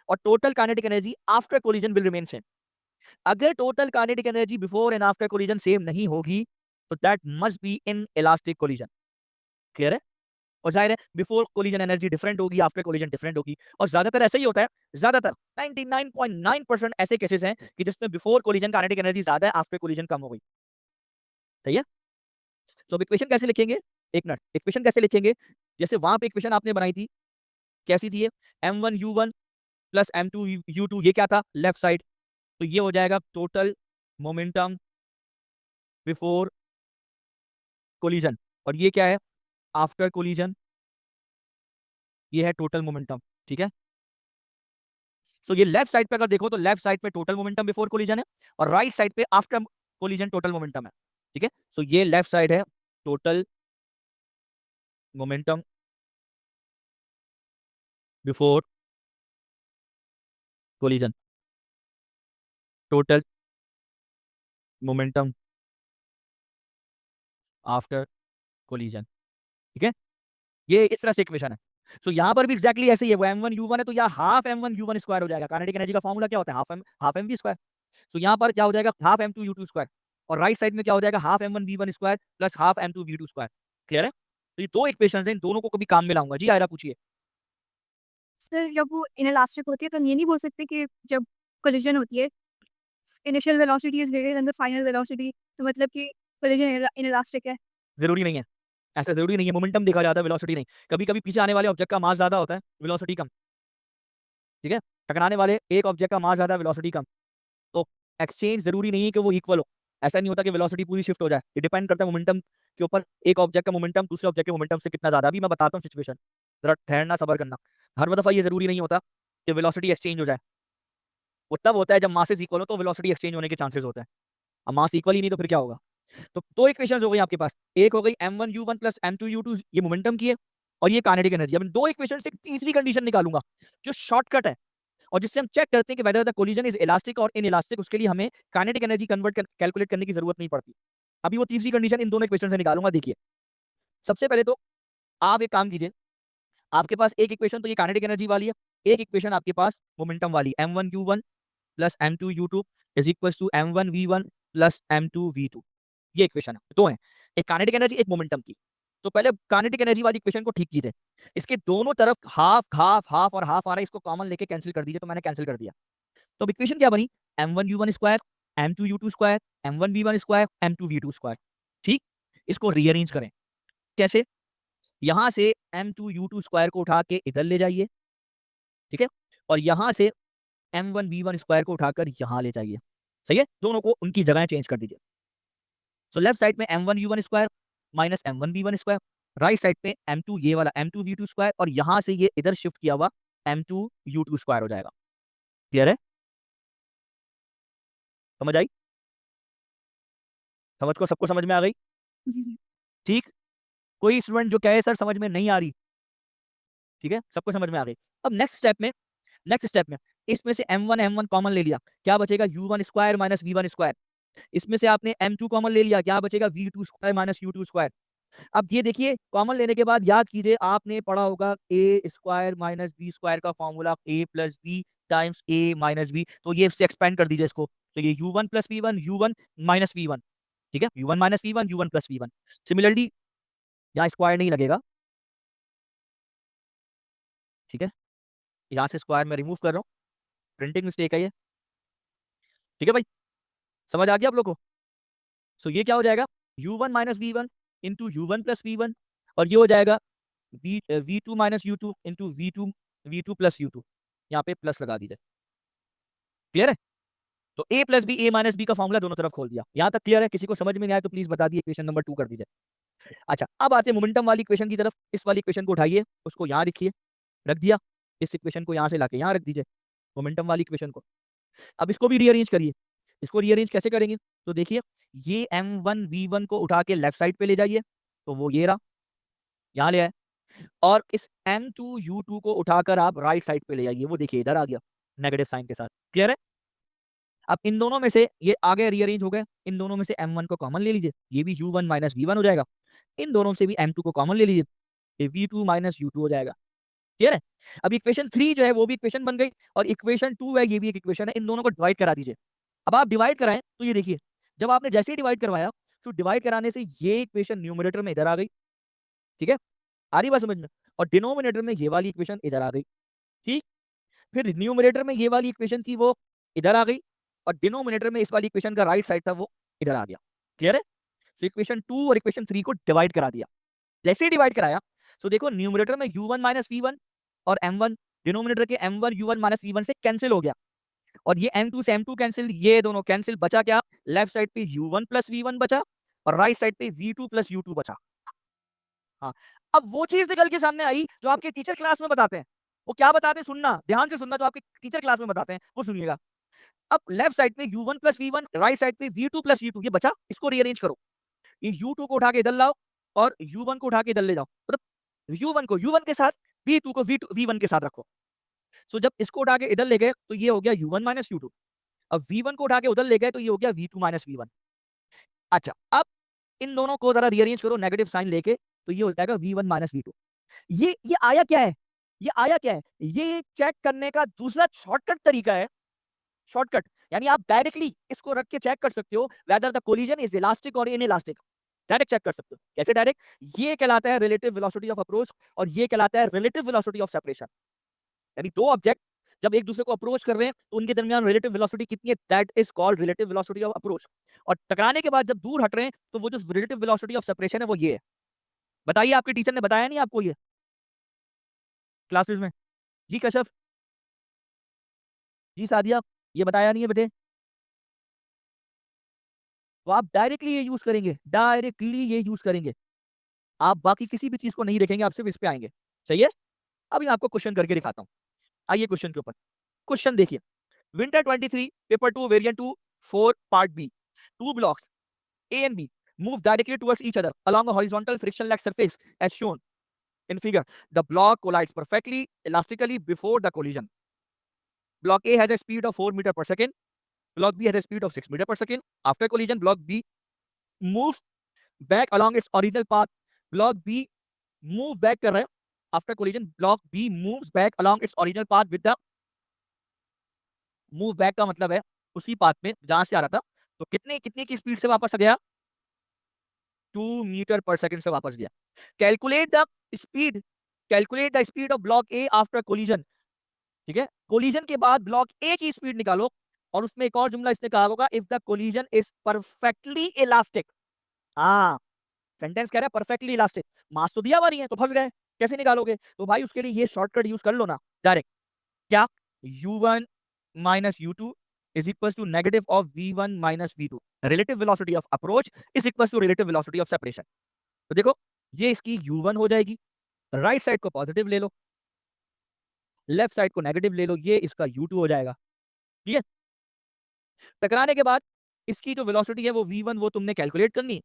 और total kinetic energy after collision will remain same. अगर total kinetic energy before and after collision same नहीं होगी, तो that must be inelastic collision. Clear है? और जाहिर है बिफोर कोलिजन एनर्जी डिफरेंट होगी, आफ्टर कोलिजन डिफरेंट होगी, और ज्यादातर ऐसा ही होता है। ज्यादातर 99.9% ऐसे केसेस हैं कि जिसमें बिफोर कोलिजन काइनेटिक एनर्जी ज्यादा है, आफ्टर कोलिजन कम हो गई। सही है? तो अब इक्वेशन कैसे लिखेंगे? एक मिनट, इक्वेशन कैसे लिखेंगे? जैसे वहां पे इक्वेशन आपने बनाई थी, कैसी थी ये? m1u1 प्लस m2u2, ये क्या था? Left side. तो ये हो जाएगा टोटल मोमेंटम बिफोर कोलिजन, और ये क्या है? After collision. ये है टोटल मोमेंटम। ठीक है? सो ये लेफ्ट साइड पे अगर देखो तो लेफ्ट साइड पे टोटल मोमेंटम बिफोर कोलिजन है, और राइट साइड पे आफ्टर कोलिजन टोटल मोमेंटम है। ठीक है। सो ये लेफ्ट साइड है total momentum before collision, total momentum after collision. ठीक है, ये इस तरह से इक्वेशन है। सो यहाँ पर भी एग्जैक्टली ऐसे ही है, वो m1 u1 है तो यहाँ हाफ m1 u1 स्क्वायर हो जाएगा। काइनेटिक एनर्जी का फॉर्मूला क्या होता है? Half mv square. सो यहाँ पर क्या हो जाएगा? हाफ m2 u2 स्क्वायर, और राइट साइड में क्या हो जाएगा? Half m1 v1 square plus half m2 v2 square. Clear है? तो ये दो इक्वेशन है, इन दोनों को कभी काम में लाऊंगा। जी आयरा पूछिए। सर जब वो इनइलास्टिक होती है तो हम ये नहीं बोल सकते कि जब कोलिजन होती है initial velocity is greater than the final velocity, तो मतलब कि कोलिजन इनइलास्टिक है। जरूरी नहीं है, ऐसा जरूरी नहीं है। मोमेंटम देखा जाता है, वेलोसिटी नहीं। कभी कभी पीछे आने वाले ऑब्जेक्ट का मास ज्यादा होता है, वेलोसिटी कम। ठीक है, टकराने वाले एक ऑब्जेक्ट का मास ज्यादा, वेलोसिटी कम। तो एक्सचेंज जरूरी नहीं है कि वो इक्वल हो। ऐसा नहीं होता कि वेलोसिटी पूरी शिफ्ट हो जाए। ये डिपेंड करता है मोमेंटम के ऊपर। एक ऑब्जेक्ट का मोमेंटम दूसरे ऑब्जेक्ट के मोमेंटम से कितना ज्यादा। अभी मैं बताता हूँ सिचुएशन, जरा ठहरना, सबर करना। हर दफा ये जरूरी नहीं होता कि वेलोसिटी एक्सचेंज हो जाए। वो तब होता है जब मासेस इक्वल हो, तो वेलोसिटी एक्सचेंज होने के चांसेस होते हैं। अब मास इक्वल ही नहीं तो फिर क्या होगा? तो दो इक्वेशंस हो गई आपके पास। एक हो गई m1u1 प्लस m2u2, ये मोमेंटम की है, और ये काइनेटिक एनर्जी। अब इन दो इक्वेशन से एक तीसरी कंडीशन निकालूंगा जो शॉर्टकट है, और जिससे हम चेक करते हैं कि whether the collision is elastic और इनइलास्टिक। उसके लिए हमें काइनेटिक एनर्जी कन्वर्ट कैलकुलेट करने की जरूरत नहीं पड़ती। अभी वो तीसरी कंडीशन इन दोनों इक्वेशन से निकालूंगा। देखिए, सबसे पहले तो आप एक काम कीजिए, आपके पास एक इक्वेशन तो ये काइनेटिक एनर्जी वाली है, एक इक्वेशन आपके पास मोमेंटम वाली, m1u1 plus m2u2 is equal to m1v1 plus m2v2। ये इक्वेशन है, दो है, एक काइनेटिक एनर्जी, एक मोमेंटम की। तो पहले काइनेटिक एनर्जी वाली इक्वेशन को ठीक कीजिए। इसके दोनों तरफ हाफ हाफ हाफ और हाफ आ रहा है, इसको कॉमन लेके कैंसिल कर दीजिए। तो मैंने कैंसिल कर दिया। तो इक्वेशन क्या बनी? m1u1 square m2u2 square m1v1 square m2v2 square. ठीक, इसको रीअरेंज करें। कैसे? यहां से m2u2 स्क्वायर को उठा के इधर ले जाइए, ठीक है, और यहां से m1v1 स्क्वायर को उठाकर यहां ले जाइए। सही है, दोनों को उनकी जगह चेंज कर दीजिए। सो लेफ्ट साइड में m1u1 square minus m1v1 square, right side पे m2 ये वाला m2v2 स्क्वायर, और यहां से ये इधर शिफ्ट किया हुआ m2u2 स्क्वायर हो जाएगा। क्लियर है? समझ आई? समझ को सबको समझ में आ गई? जी जी। ठीक, कोई स्टूडेंट जो कहे सर समझ में नहीं आ रही? ठीक है, सबको समझ में आ गई। अब नेक्स्ट स्टेप में इसमें से m1 कॉमन ले लिया, क्या बचेगा? u1 square minus v1 square. इसमें से आपने m2 कॉमन ले लिया, क्या बचेगा? v2 square minus u2 square. अब ये देखिए, कॉमन लेने के बाद याद कीजिए, आपने पढ़ा होगा a square minus b square का formula a plus b times a minus b. तो ये इससे एक्सपेंड कर दीजिए इसको, तो ये u1 plus v1 u1 minus v1। ठीक है, u1 minus v1 u1 plus v1। Similarly यहाँ स्क्वायर नहीं लगेगा, ठीक है, यहाँ से स्क्वायर में रिमूव कर रहा हूँ, प्रिंटिंग मिस्टेक है ये। ठीक है भाई, समझ आ गया आप लोग को? सो ये क्या हो जाएगा? u1 minus v one into u plus v, और ये हो जाएगा v2 minus u into v two plus u. यहाँ पे प्लस लगा दीजिए। क्लियर है? तो a plus b, a minus b का फॉर्मूला दोनों तरफ खोल दिया। यहाँ तक क्लियर है? किसी को समझ में नहीं आया तो प्लीज बता दिए, इक्वेशन नंबर 2 कर दीजिए। अच्छा, अब आते हैं मोमेंटम वाली इक्वेशन की तरफ। इस वाली इक्वेशन को उठाइए, उसको यहाँ रखिए, रख दिया। इस इक्वेशन को यहाँ से लाके यहाँ रख दीजिए, मोमेंटम वाली इक्वेशन को। अब इसको भी रीअरेंज करिए। इसको रीअरेंज कैसे करेंगे? तो देखिए, ये m1v1 को उठा के लेफ्ट साइड पे ले जाइए, तो वो ये रहा, यहाँ ले आए, और इस m2u2 को उठाकर आप राइट साइड पे ले जाइए, वो देखिए इधर आ गया नेगेटिव साइन के साथ। क्लियर है? अब इन दोनों में से ये आगे रीअरेंज हो गए, इन दोनों में से m1 को कॉमन ले लीजिए, ये भी u1 माइनस v1 हो जाएगा। इन दोनों से भी m2 को कॉमन ले लीजिए, ये v2 माइनस u2 हो जाएगा। क्लियर है? अब इक्वेशन 3 जो है वो भी इक्वेशन बन गई, और इक्वेशन 2 है ये भी एक इक्वेशन है। इन दोनों को डिवाइड करा दीजिए। अब आप डिवाइड कराएं तो ये देखिए, जब आपने जैसे ही डिवाइड करवाया, तो डिवाइड कराने से ये इक्वेशन न्यूमरेटर में इधर आ गई। ठीक है, आ रही बात समझ में? और डिनोमिनेटर में ये वाली इक्वेशन इधर आ गई। ठीक, फिर न्यूमरेटर में ये वाली इक्वेशन थी वो इधर आ गई, और डिनोमिनेटर में इस वाली इक्वेशन का राइट साइड था वो इधर आ गया। क्लियर है? तो इक्वेशन 2 और इक्वेशन 3 को डिवाइड करा दिया। जैसे ही डिवाइड कराया, तो देखो न्यूमरेटर में u1 माइनस वी और m1, डिनोमिनेटर के m1 u1 माइनस वी से कैंसिल हो गया, और ये m2 से m2 कैंसिल, ये दोनों कैंसिल, बचा क्या? लेफ्ट साइड पे u1 प्लस वी बचा, और राइट साइड पे v2 प्लस यू बचा। हाँ, अब वो चीज निकल के सामने आई जो आपके टीचर क्लास में बताते हैं। वो क्या बताते हैं? सुनना, ध्यान से सुनना, जो आपके टीचर क्लास में बताते हैं वो सुनिएगा। अब लेफ्ट साइड पे u1 plus we write side पे v2 प्लस यू, ये बचा, इसको रीअरेंज करो। ये u2 को उठा के इधर लाओ और u1 को उठा के इधर ले जाओ, मतलब u1 को u1 के साथ, v2 को v1 के साथ रखो। सो जब इसको उठा के इधर ले गए तो ये हो गया u1 माइनस u2। अब v1 को उठा के उधर ले गए तो ये हो गया v2 माइनस v1। अच्छा, अब इन दोनों को जरा रीअरेंज करो नेगेटिव साइन लेके, तो ये हो जाएगा v1 माइनस v2। ये आया क्या है? ये आया क्या है? ये चेक करने का दूसरा शॉर्टकट तरीका है। शॉर्टकट यानी आप डायरेक्टली इसको रख के चेक कर सकते हो whether the collision is elastic और इनइलास्टिक। डायरेक्ट चेक कर सकते हो। कैसे डायरेक्ट? ये कहलाता है रिलेटिव वेलोसिटी ऑफ अप्रोच और ये कहलाता है रिलेटिव वेलोसिटी ऑफ सेपरेशन। यानी दो ऑब्जेक्ट जब एक दूसरे को अप्रोच कर रहे हैं तो उनके दरमियान रिलेटिव वेलोसिटी कितनी है, that is called relative velocity of approach. और टकराने के बाद जब दूर हट रहे हैं तो वो जो रिलेटिव वेलोसिटी ऑफ सेपरेशन है वो ये है। बताइए, आपके टीचर ने बताया नहीं आपको ये क्लासेस में? जी कश्यप, जी सादिया, ये बताया नहीं है बेटे? तो आप डायरेक्टली ये यूज करेंगे, डायरेक्टली ये यूज करेंगे। आप बाकी किसी भी चीज को नहीं देखेंगे, आप सिर्फ इस पे आएंगे। सही है? अभी मैं आपको क्वेश्चन करके दिखाता हूँ। आइए क्वेश्चन के ऊपर। क्वेश्चन देखिए, winter 23 paper 2 variant 2 4 part B. Two blocks A and B move directly towards each other along a horizontal frictionless surface as shown in figure. The block collides perfectly elastically before the collision. Block A has a speed of 4 meter per second. Block B has a speed of 6 meter per second. After collision, block B moves back along its original path. Block B move back कर रहा है. After collision, block B moves back along its original path with the move back का मतलब है उसी path में जहां से आ रहा था। तो कितने कितने की स्पीड से वापस आ गया? 2 मीटर पर सेकंड से वापस गया। Calculate the speed, calculate the speed of block A after collision. ठीक है, कोलिजन के बाद ब्लॉक ए की स्पीड निकालो। और उसमें एक और जुमला इसने कहा होगा, if the collision is perfectly elastic. हाँ, सेंटेंस कह रहा है परफेक्टली इलास्टिक। मास तो दिया हुआ नहीं है तो फंस गए, कैसे निकालोगे? तो भाई उसके लिए ये शॉर्टकट यूज कर लो ना डायरेक्ट। क्या? u1 minus u2 is equals to negative of v1 minus v2. Relative velocity of approach is equals to relative velocity of separation. तो देखो, ये इसकी u1 हो जाएगी, राइट साइड को पॉजिटिव ले लो, लेफ्ट साइड को नेगेटिव ले लो, ये इसका u2 हो जाएगा। ठीक है, टकराने के बाद इसकी जो वेलोसिटी है वो v1 वो तुमने कैलकुलेट करनी है।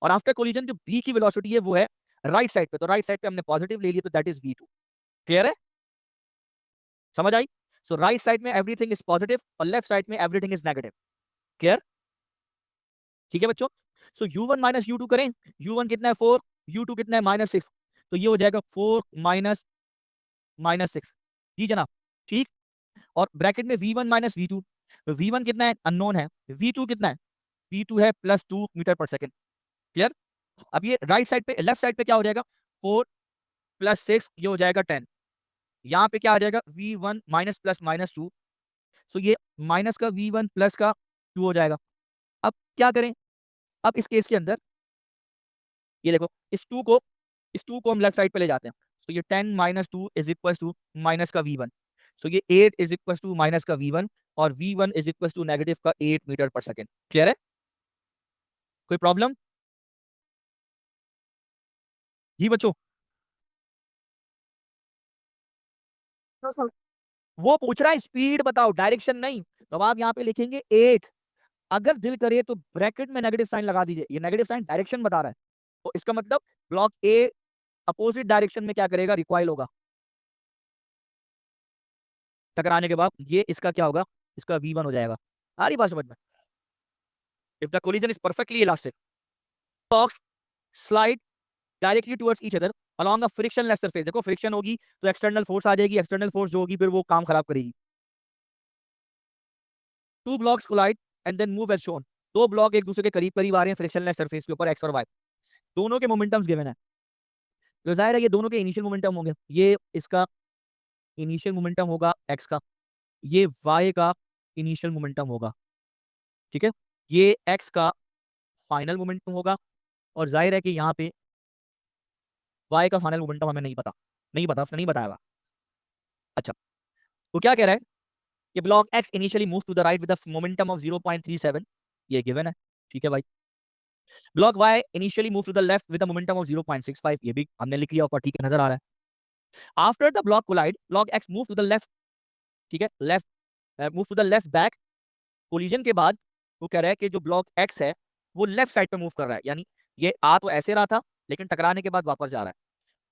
और आफ्टर कोलिजन जो b की वेलोसिटी है वो है राइट साइड पे, तो राइट साइड पे हमने पॉजिटिव ले लिया, तो दैट इज v2। क्लियर है? समझ आई? सो राइट साइड में एवरीथिंग इज पॉजिटिव और लेफ्ट साइड में एवरीथिंग इज नेगेटिव। क्लियर? ठीक है बच्चों? सो u1 माइनस u2 करें। u1 कितना है 4, u2 कितना है -6, तो ये हो जाएगा 4 माइनस -6। जी जनाब, ठीक। और ब्रैकेट में v1 माइनस v2, तो v1 कितना है अननोन है, v2 कितना है, v2 है +2 मीटर पर सेकंड। क्लियर? अब ये राइट साइड पे, लेफ्ट साइड पे क्या हो जाएगा, 4 + 6 ये हो जाएगा 10। यहाँ पे क्या आ जाएगा, v1 माइनस प्लस -2, सो ये माइनस का v1 प्लस का 2 हो जाएगा। अब क्या करें? अब इस केस के अंदर ये देखो, इस 2 को हम लेफ्ट साइड पे ले जाते हैं। सो ये 10 minus 2 is equal to minus का v1। सो ये 8 इज इक्वल टू माइनस का v1 और v1 is equal to negative का 8 मीटर पर सेकंड। क्लियर है? कोई प्रॉब्लम? जी बच्चों, वो पूछ रहा है स्पीड बताओ, डायरेक्शन नहीं। तो अब आप यहाँ पे लिखेंगे 8। अगर दिल करे तो ब्रैकेट में नेगेटिव साइन लगा दीजिए, ये नेगेटिव साइन डायरेक्शन बता रहा है, तो इसका मतलब ब्लॉक ए अपोजिट डायरेक्शन में क्या करेगा, रिकॉइल होगा। टकराने के बाद ये इसका क्या होगा, इसका v1 हो जाएगा। आ रही बात समझ में? If the collision is perfectly elastic, blocks slide directly towards each other along a frictionless surface। देखो फ्रिक्शन होगी तो एक्सटर्नल फोर्स आ जाएगी, एक्सटर्नल फोर्स जो होगी फिर वो काम खराब करेगी। Two blocks collide and then move as shown. दो ब्लॉक एक दूसरे के करीब करीब आ रहे हैं फ्रिक्शनलेस सरफेस के ऊपर, एक्स और वाई। दोनों के मोमेंटम्स गिवन है, तो जाहिर है ये दोनों के इनिशियल मोमेंटम होंगे। ये इसका इनिशियल मोमेंटम होगा एक्स का, ये वाई का इनिशियल मोमेंटम होगा। ठीक है, ये एक्स का फाइनल मोमेंटम होगा और जाहिर है कि यहाँ पे वाई का फाइनल मोमेंटम हमें नहीं पता, उसने नहीं बताया हुआ। अच्छा, तो क्या कह रहा है कि block X initially move to the right with the momentum of 0.37, ये गिवन है। ठीक है भाई। Block Y initially move to the left with the momentum of 0.65, ये भी हमने लिख लिया ऊपर, ठीक है, नजर आ रहा है। After the block collide, block X move to the left, ठीक है, left move to the left back. Collision के बाद वो कह रहा है कि जो ब्लॉक एक्स है वो लेफ्ट साइड पे मूव कर रहा है, यानी ये आ तो ऐसे रहा था लेकिन टकराने के बाद वापस जा रहा है,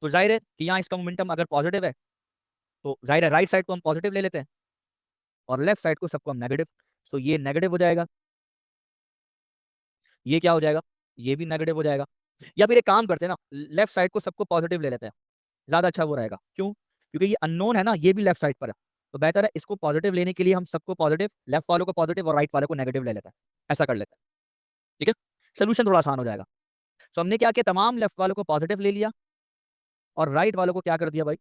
तो जाहिर है कि यहाँ इसका मोमेंटम अगर पॉजिटिव है तो जाहिर है राइट साइड को हम पॉजिटिव ले लेते हैं और लेफ्ट साइड को सबको हम नेगेटिव, तो ये नेगेटिव हो जाएगा, ये क्या हो जाएगा, ये भी नेगेटिव हो जाएगा। या फिर एक काम करते हैं ना, लेफ्ट साइड को सबको पॉजिटिव ले लेते हैं, ज्यादा अच्छा वो रहेगा। क्यों? क्योंकि ये अननोन है ना, ये भी लेफ्ट साइड पर है, तो बेहतर है इसको पॉजिटिव लेने के लिए हम सबको पॉजिटिव, लेफ्ट वालों को पॉजिटिव और राइट वालों को नेगेटिव ले लेते हैं, ऐसा कर लेते हैं। ठीक है, सोल्यूशन थोड़ा आसान हो जाएगा। तो हमने क्या किया, तमाम लेफ्ट वालों को पॉजिटिव ले लिया और राइट वालों को क्या कर दिया भाई,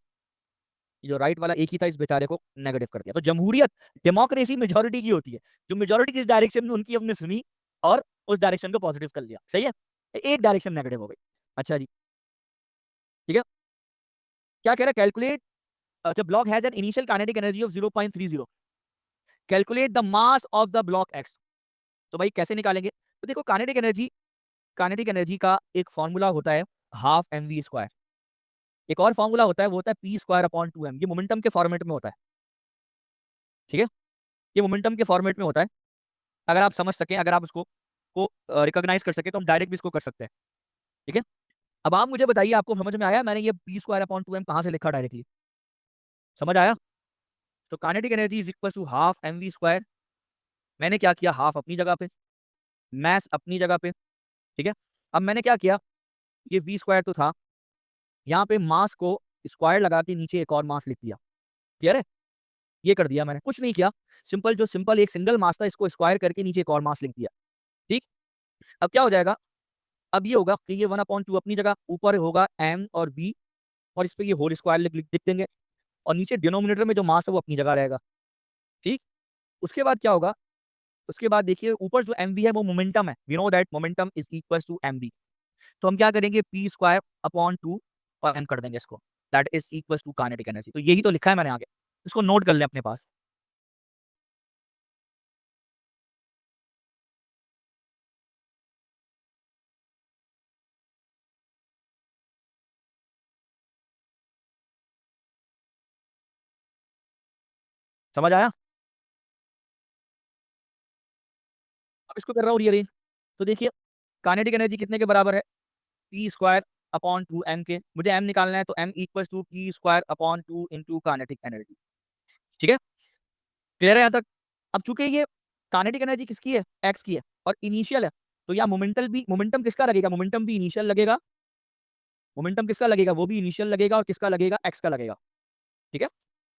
जो राइट वाला एक ही था इस बेचारे को नेगेटिव कर दिया। तो जमहूरियत, डेमोक्रेसी मेजोरिटी की होती है, जो मेजोरिटी किस डायरेक्शन में उनकी हमने सुनी और उस डायरेक्शन को पॉजिटिव कर लिया। सही है, एक डायरेक्शन नेगेटिव हो गई। अच्छा जी, ठीक है, क्या कह रहा है, calculate the block has an initial kinetic energy of 0.30, calculate the mass of the block x. तो भाई कैसे निकालेंगे, तो देखो काइनेटिक एनर्जी का एक फॉर्मूला होता है हाफ एम वी स्क्वायर, एक और फॉर्मूला होता है वो होता है पी स्क्वायर अपॉन 2m, ये मोमेंटम के फॉर्मेट में होता है। ठीक है, ये मोमेंटम के फॉर्मेट में होता है, अगर आप समझ सकें, अगर आप उसको रिकॉग्नाइज कर सके तो हम डायरेक्ट भी इसको कर सकते हैं। ठीक है, अब आप मुझे बताइए, आपको समझ में आया मैंने ये पी स्क्वायर अपॉन 2m कहां से लिखा डायरेक्टली, समझ आया? तो kinetic energy is equal to half m v square, मैंने क्या किया, हाफ अपनी जगह पे, मैस अपनी जगह पे। ठीक है, अब मैंने क्या किया, ये वी स्क्वायर तो था, यहाँ पे मास को स्क्वायर लगा के नीचे एक और मास लिख दिया। क्लियर है, ये कर दिया मैंने, कुछ नहीं किया, सिंपल जो सिंपल एक सिंगल मास था इसको स्क्वायर करके नीचे एक और मास लिख दिया। ठीक, अब क्या हो जाएगा, अब ये होगा कि ये 1/2 अपनी जगह, ऊपर होगा m और b और इस पे ये होल स्क्वायर लिख देंगे और नीचे डिनोमिनेटर में जो मास है वो अपनी जगह रहेगा। ठीक, उसके बाद क्या होगा, उसके बाद देखिए ऊपर जो एम बी है वो मोमेंटम है, we know that momentum is equal to m b, तो हम क्या करेंगे पी स्क्वायर अपॉन 2 और एम कर देंगे इसको, that is equal to kinetic energy. तो यही तो लिखा है मैंने आगे, इसको नोट कर लें अपने पास। समझ आया? अब इसको कर रहा हूँ रीअरेंज, तो देखिए काइनेटिक एनर्जी कितने के बराबर है, पी स्क्वायर अपॉन 2 एम के, मुझे एम निकालना है तो m equal to p square upon 2 into kinetic energy. ठीक है, क्लियर है यहाँ तक? अब चूंकि ये काइनेटिक एनर्जी किसकी है, एक्स की है और इनिशियल है, तो यहाँ मोमेंटम किसका लगेगा, मोमेंटम भी इनिशियल लगेगा, मोमेंटम किसका लगेगा, वो भी इनिशियल लगेगा और किसका लगेगा, एक्स का लगेगा। ठीक है,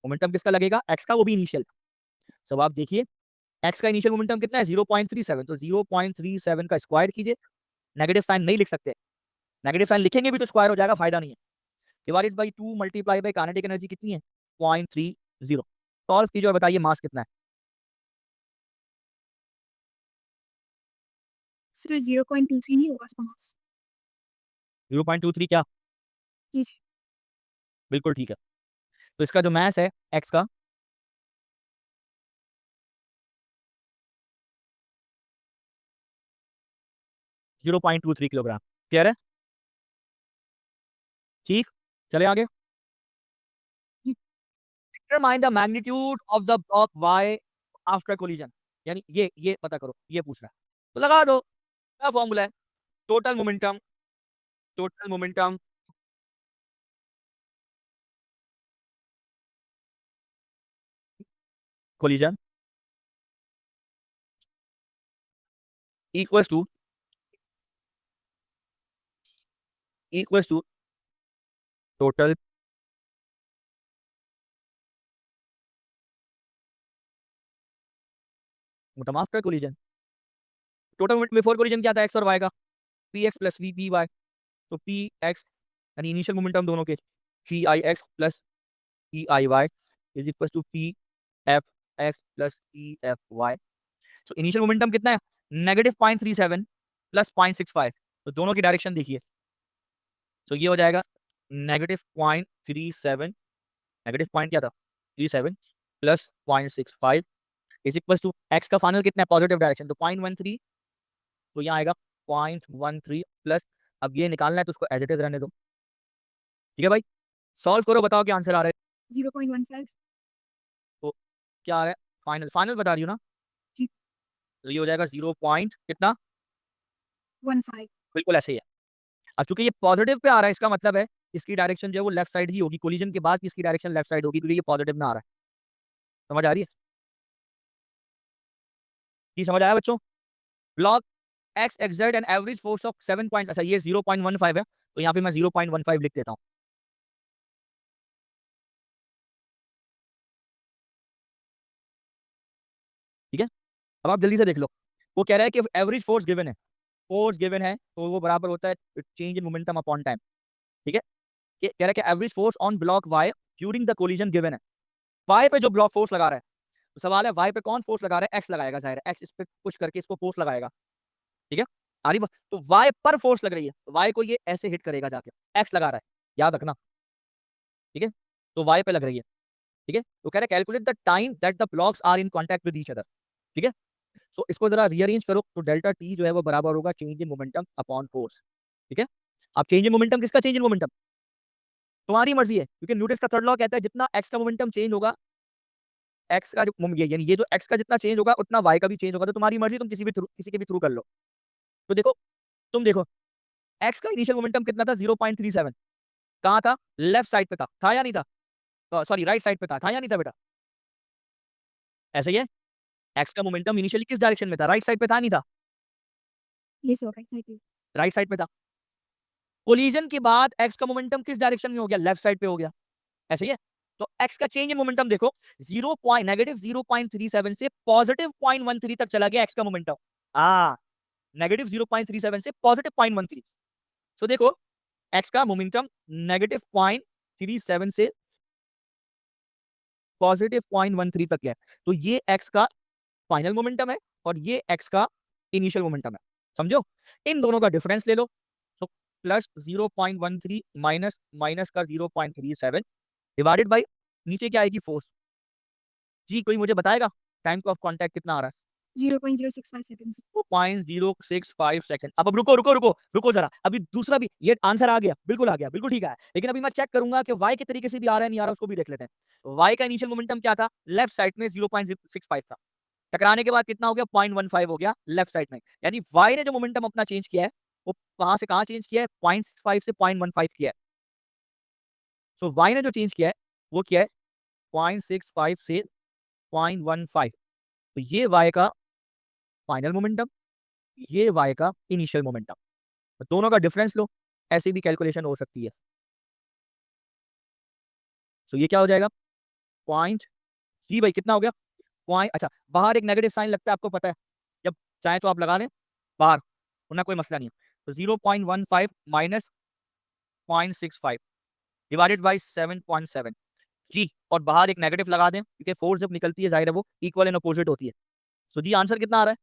मोमेंटम किसका लगेगा, एक्स का, वो भी इनिशियल। तो आप देखिए एक्स का इनिशियल मोमेंटम कितना है 0.37, तो 0.37 का स्क्वायर कीजिए, नेगेटिव साइन नहीं लिख सकते, नेगेटिव साइन लिखेंगे भी तो स्क्वायर हो जाएगा, फायदा नहीं है, divided by 2 multiply by kinetic energy कितनी है 0.30। सॉल्व कीजिए और बताइए मास कितना है। सिर्फ 0.23 नहीं होगा इसका मास। 0.23 क्या, जी जी। बिल्कुल ठीक है, तो इसका जो मास है एक्स का 0.23 किलोग्राम। क्लियर है? ठीक, चले आगे। Determine the magnitude of the block Y after collision, यानी ये पता करो, ये पूछ रहा है, तो लगा दो, क्या फॉर्मूला है, total momentum, total momentum collision equals to total momentum after collision. Total momentum before collision क्या था, एक्स और वाई का, P X plus V P Y, तो पी एक्स यानी इनिशियल मोमेंटम दोनों के, C I X plus E I Y is equal to P F X plus E F Y. So initial momentum कितना है, -0.37 plus 0.65, तो दोनों की direction देखिए, तो ये हो जाएगा -0.37, नेगेटिव पॉइंट क्या था 37 plus 0.65 is equal to X का फाइनल कितना है पॉजिटिव डायरेक्शन, तो 0.13, तो यहाँ आएगा 0.13 प्लस, अब ये निकालना है तो उसको एज इट इज रहने दो। ठीक है भाई, सॉल्व करो, बताओ क्या आंसर आ रहा है, 0.15। तो क्या आ रहा है, फाइनल फाइनल बता रही हो ना, जी। तो ये हो जाएगा 0 पॉइंट कितना, 15। बिल्कुल ऐसे ही है। अब चूंकि ये पॉजिटिव पे आ रहा है, इसका मतलब है इसकी डायरेक्शन जो है वो लेफ्ट साइड ही होगी, कोलिजन के बाद इसकी डायरेक्शन लेफ्ट साइड होगी क्योंकि ये पॉजिटिव में आ रहा है। समझ आ रही है? जी समझ आया बच्चों? Block x exert an average force of 7 point, अच्छा ये 0.15 है तो यहाँ पे मैं 0.15 लिख देता हूँ। ठीक है, अब आप जल्दी से देख लो, वो कह रहा है कि एवरेज फोर्स गिवन है, फोर्स गिवन है तो वो बराबर होता है change in momentum upon time. ठीक है, कह रहा है कि average force on block Y during the collision given है। वाई पे जो ब्लॉक फोर्स लगा रहा है, तो सवाल है वाई पे कौन फोर्स लगा रहा है? एक्स लगाएगा, जाहिर है एक्स इस पे पुश करके इसको फोर्स लगाएगा। ठीक है, आ रही बात? तो वाई पर फोर्स लग रही है, वाई को ये ऐसे हिट करेगा जाके, एक्स लगा रहा है, याद रखना। ठीक है, तो वाई पे लग रही है। ठीक है, तो कह रहा है calculate the time that the blocks are in contact with each other. ठीक है, सो इसको जरा रीअरेंज करो तो डेल्टा टी जो है वो बराबर होगा change in momentum upon force. ठीक है, अब चेंज इन मोमेंटम किसका चेंज इन मोमेंटम? तुम्हारी मर्जी है, क्योंकि न्यूटन का थर्ड लॉ कहता है जितना एक्स का मोमेंटम चेंज होगा, एक्स का जो यानी ये जो एक्स का जितना चेंज होगा उतना वाई का भी चेंज होगा। तो तुम्हारी मर्जी, तुम किसी के भी थ्रू कर लो। तो देखो, तुम देखो एक्स का इनिशियल मोमेंटम कितना था? 0.37। कहाँ था? लेफ्ट साइड पे था या नहीं था? सॉरी राइट साइड पे था या नहीं था बेटा? ऐसे ही है, एक्स का मोमेंटम इनिशियली किस डायरेक्शन में था? राइट साइड पे था नहीं था? ये सो एक्साइटेड राइट साइड पे था। कोलिजन के बाद एक्स का मोमेंटम किस डायरेक्शन में हो गया? लेफ्ट साइड पे हो गया। ऐसे ही है, तो एक्स का चेंज इन मोमेंटम देखो, -0.37 से +0.13 तक चला गया एक्स का मोमेंटम। -0.37 से +0.13। तो देखो एक्स का मोमेंटम -0.37 से +0.13 तक है, तो ये एक्स का फाइनल मोमेंटम है और ये एक्स का इनिशियल मोमेंटम है। समझो, इन दोनों का डिफरेंस ले लो, तो प्लस 0.13 माइनस माइनस का 0.37 डिवाइडेड बाई नीचे क्या आएगी? फोर्स। जी कोई मुझे बताएगा टाइम ऑफ कांटेक्ट कितना आ रहा है? 0.065 सेकंड्स 0.065 सेकंड। अब रुको रुको रुको रुको जरा, अभी दूसरा भी ये आंसर आ गया, बिल्कुल आ गया, बिल्कुल ठीक है, लेकिन अभी मैं चेक करूंगा कि वाई के तरीके से भी आ रहा है नहीं आ रहा, उसको भी देख लेते हैं। वाई का इनिशियल मोमेंटम क्या था? लेफ्ट साइड में 0.65 था, टकराने के बाद कितना हो गया? 0.15 हो गया लेफ्ट साइड में। यानी वाई ने जो मोमेंटम अपना चेंज किया है वो कहां से कहां चेंज किया है? 0.65 से 0.15 किया है। सो वाई ने जो चेंज किया है वो किया है 0.65 से 0.15। तो ये वाई का फाइनल मोमेंटम, ये वाई का इनिशियल मोमेंटम, दोनों का डिफरेंस लो, ऐसे भी कैलकुलेशन हो सकती है। सो ये क्या हो जाएगा? पॉइंट, जी भाई कितना हो गया? पॉइंट, अच्छा बाहर एक नेगेटिव साइन लगता है, आपको पता है, जब चाहे तो आप लगा लें बाहर, वरना कोई मसला नहीं है। तो 0.15 माइनस 0.65 डिवाइडेड बाई 7.7 जी, और बाहर एक नेगेटिव लगा दें क्योंकि फोर्स जब निकलती है जाहिर है वो इक्वल एंड अपोजिट होती है। सो जी आंसर कितना आ रहा है?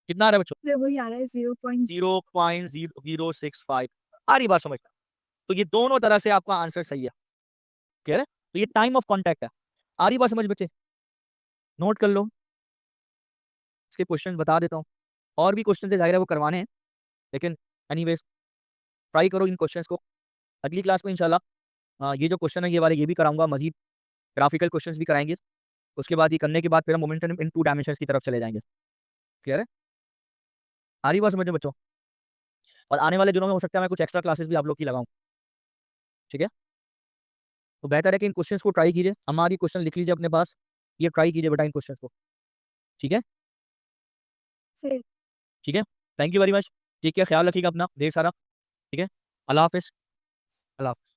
कितना आ रहा है बच्चों? फिर वही आ रहा है 0.0065। आ रही बात समझ? तो ये दोनों तरह से आपका आंसर सही है। क्लियर है? तो ये टाइम ऑफ कांटेक्ट है। आ रही बात समझ बच्चे? नोट कर लो, इसके क्वेश्चन बता देता हूँ, और भी क्वेश्चन है जाहिर है वो करवाने हैं, लेकिन एनीवेज ट्राई करो इन क्वेश्चंस को। अगली क्लास में इंशाल्लाह ये जो क्वेश्चन है ये वाले ये भी कराऊंगा, मजीद ग्राफिकल क्वेश्चंस भी कराएंगे। उसके बाद ये करने के बाद फिर हम मोमेंटम इन 2 डायमेंशंस की तरफ चले जाएंगे। क्लियर है? आ रही बात समझ में बच्चों? और आने वाले दिनों में हो सकता है मैं कुछ एक्स्ट्रा क्लासेस भी आप लोग की लगाऊं। ठीक है, तो बेहतर है कि इन क्वेश्चंस को ट्राई कीजिए, हमारी क्वेश्चन लिख लीजिए अपने पास, ये ट्राई कीजिए बेटा इन क्वेश्चंस को। ठीक है, से ठीक है, थैंक यू वेरी मच। ठीक है, ख्याल रखिएगा अपना ढेर सारा। ठीक है, अल्लाह हाफिज। अल्लाह हाफिज।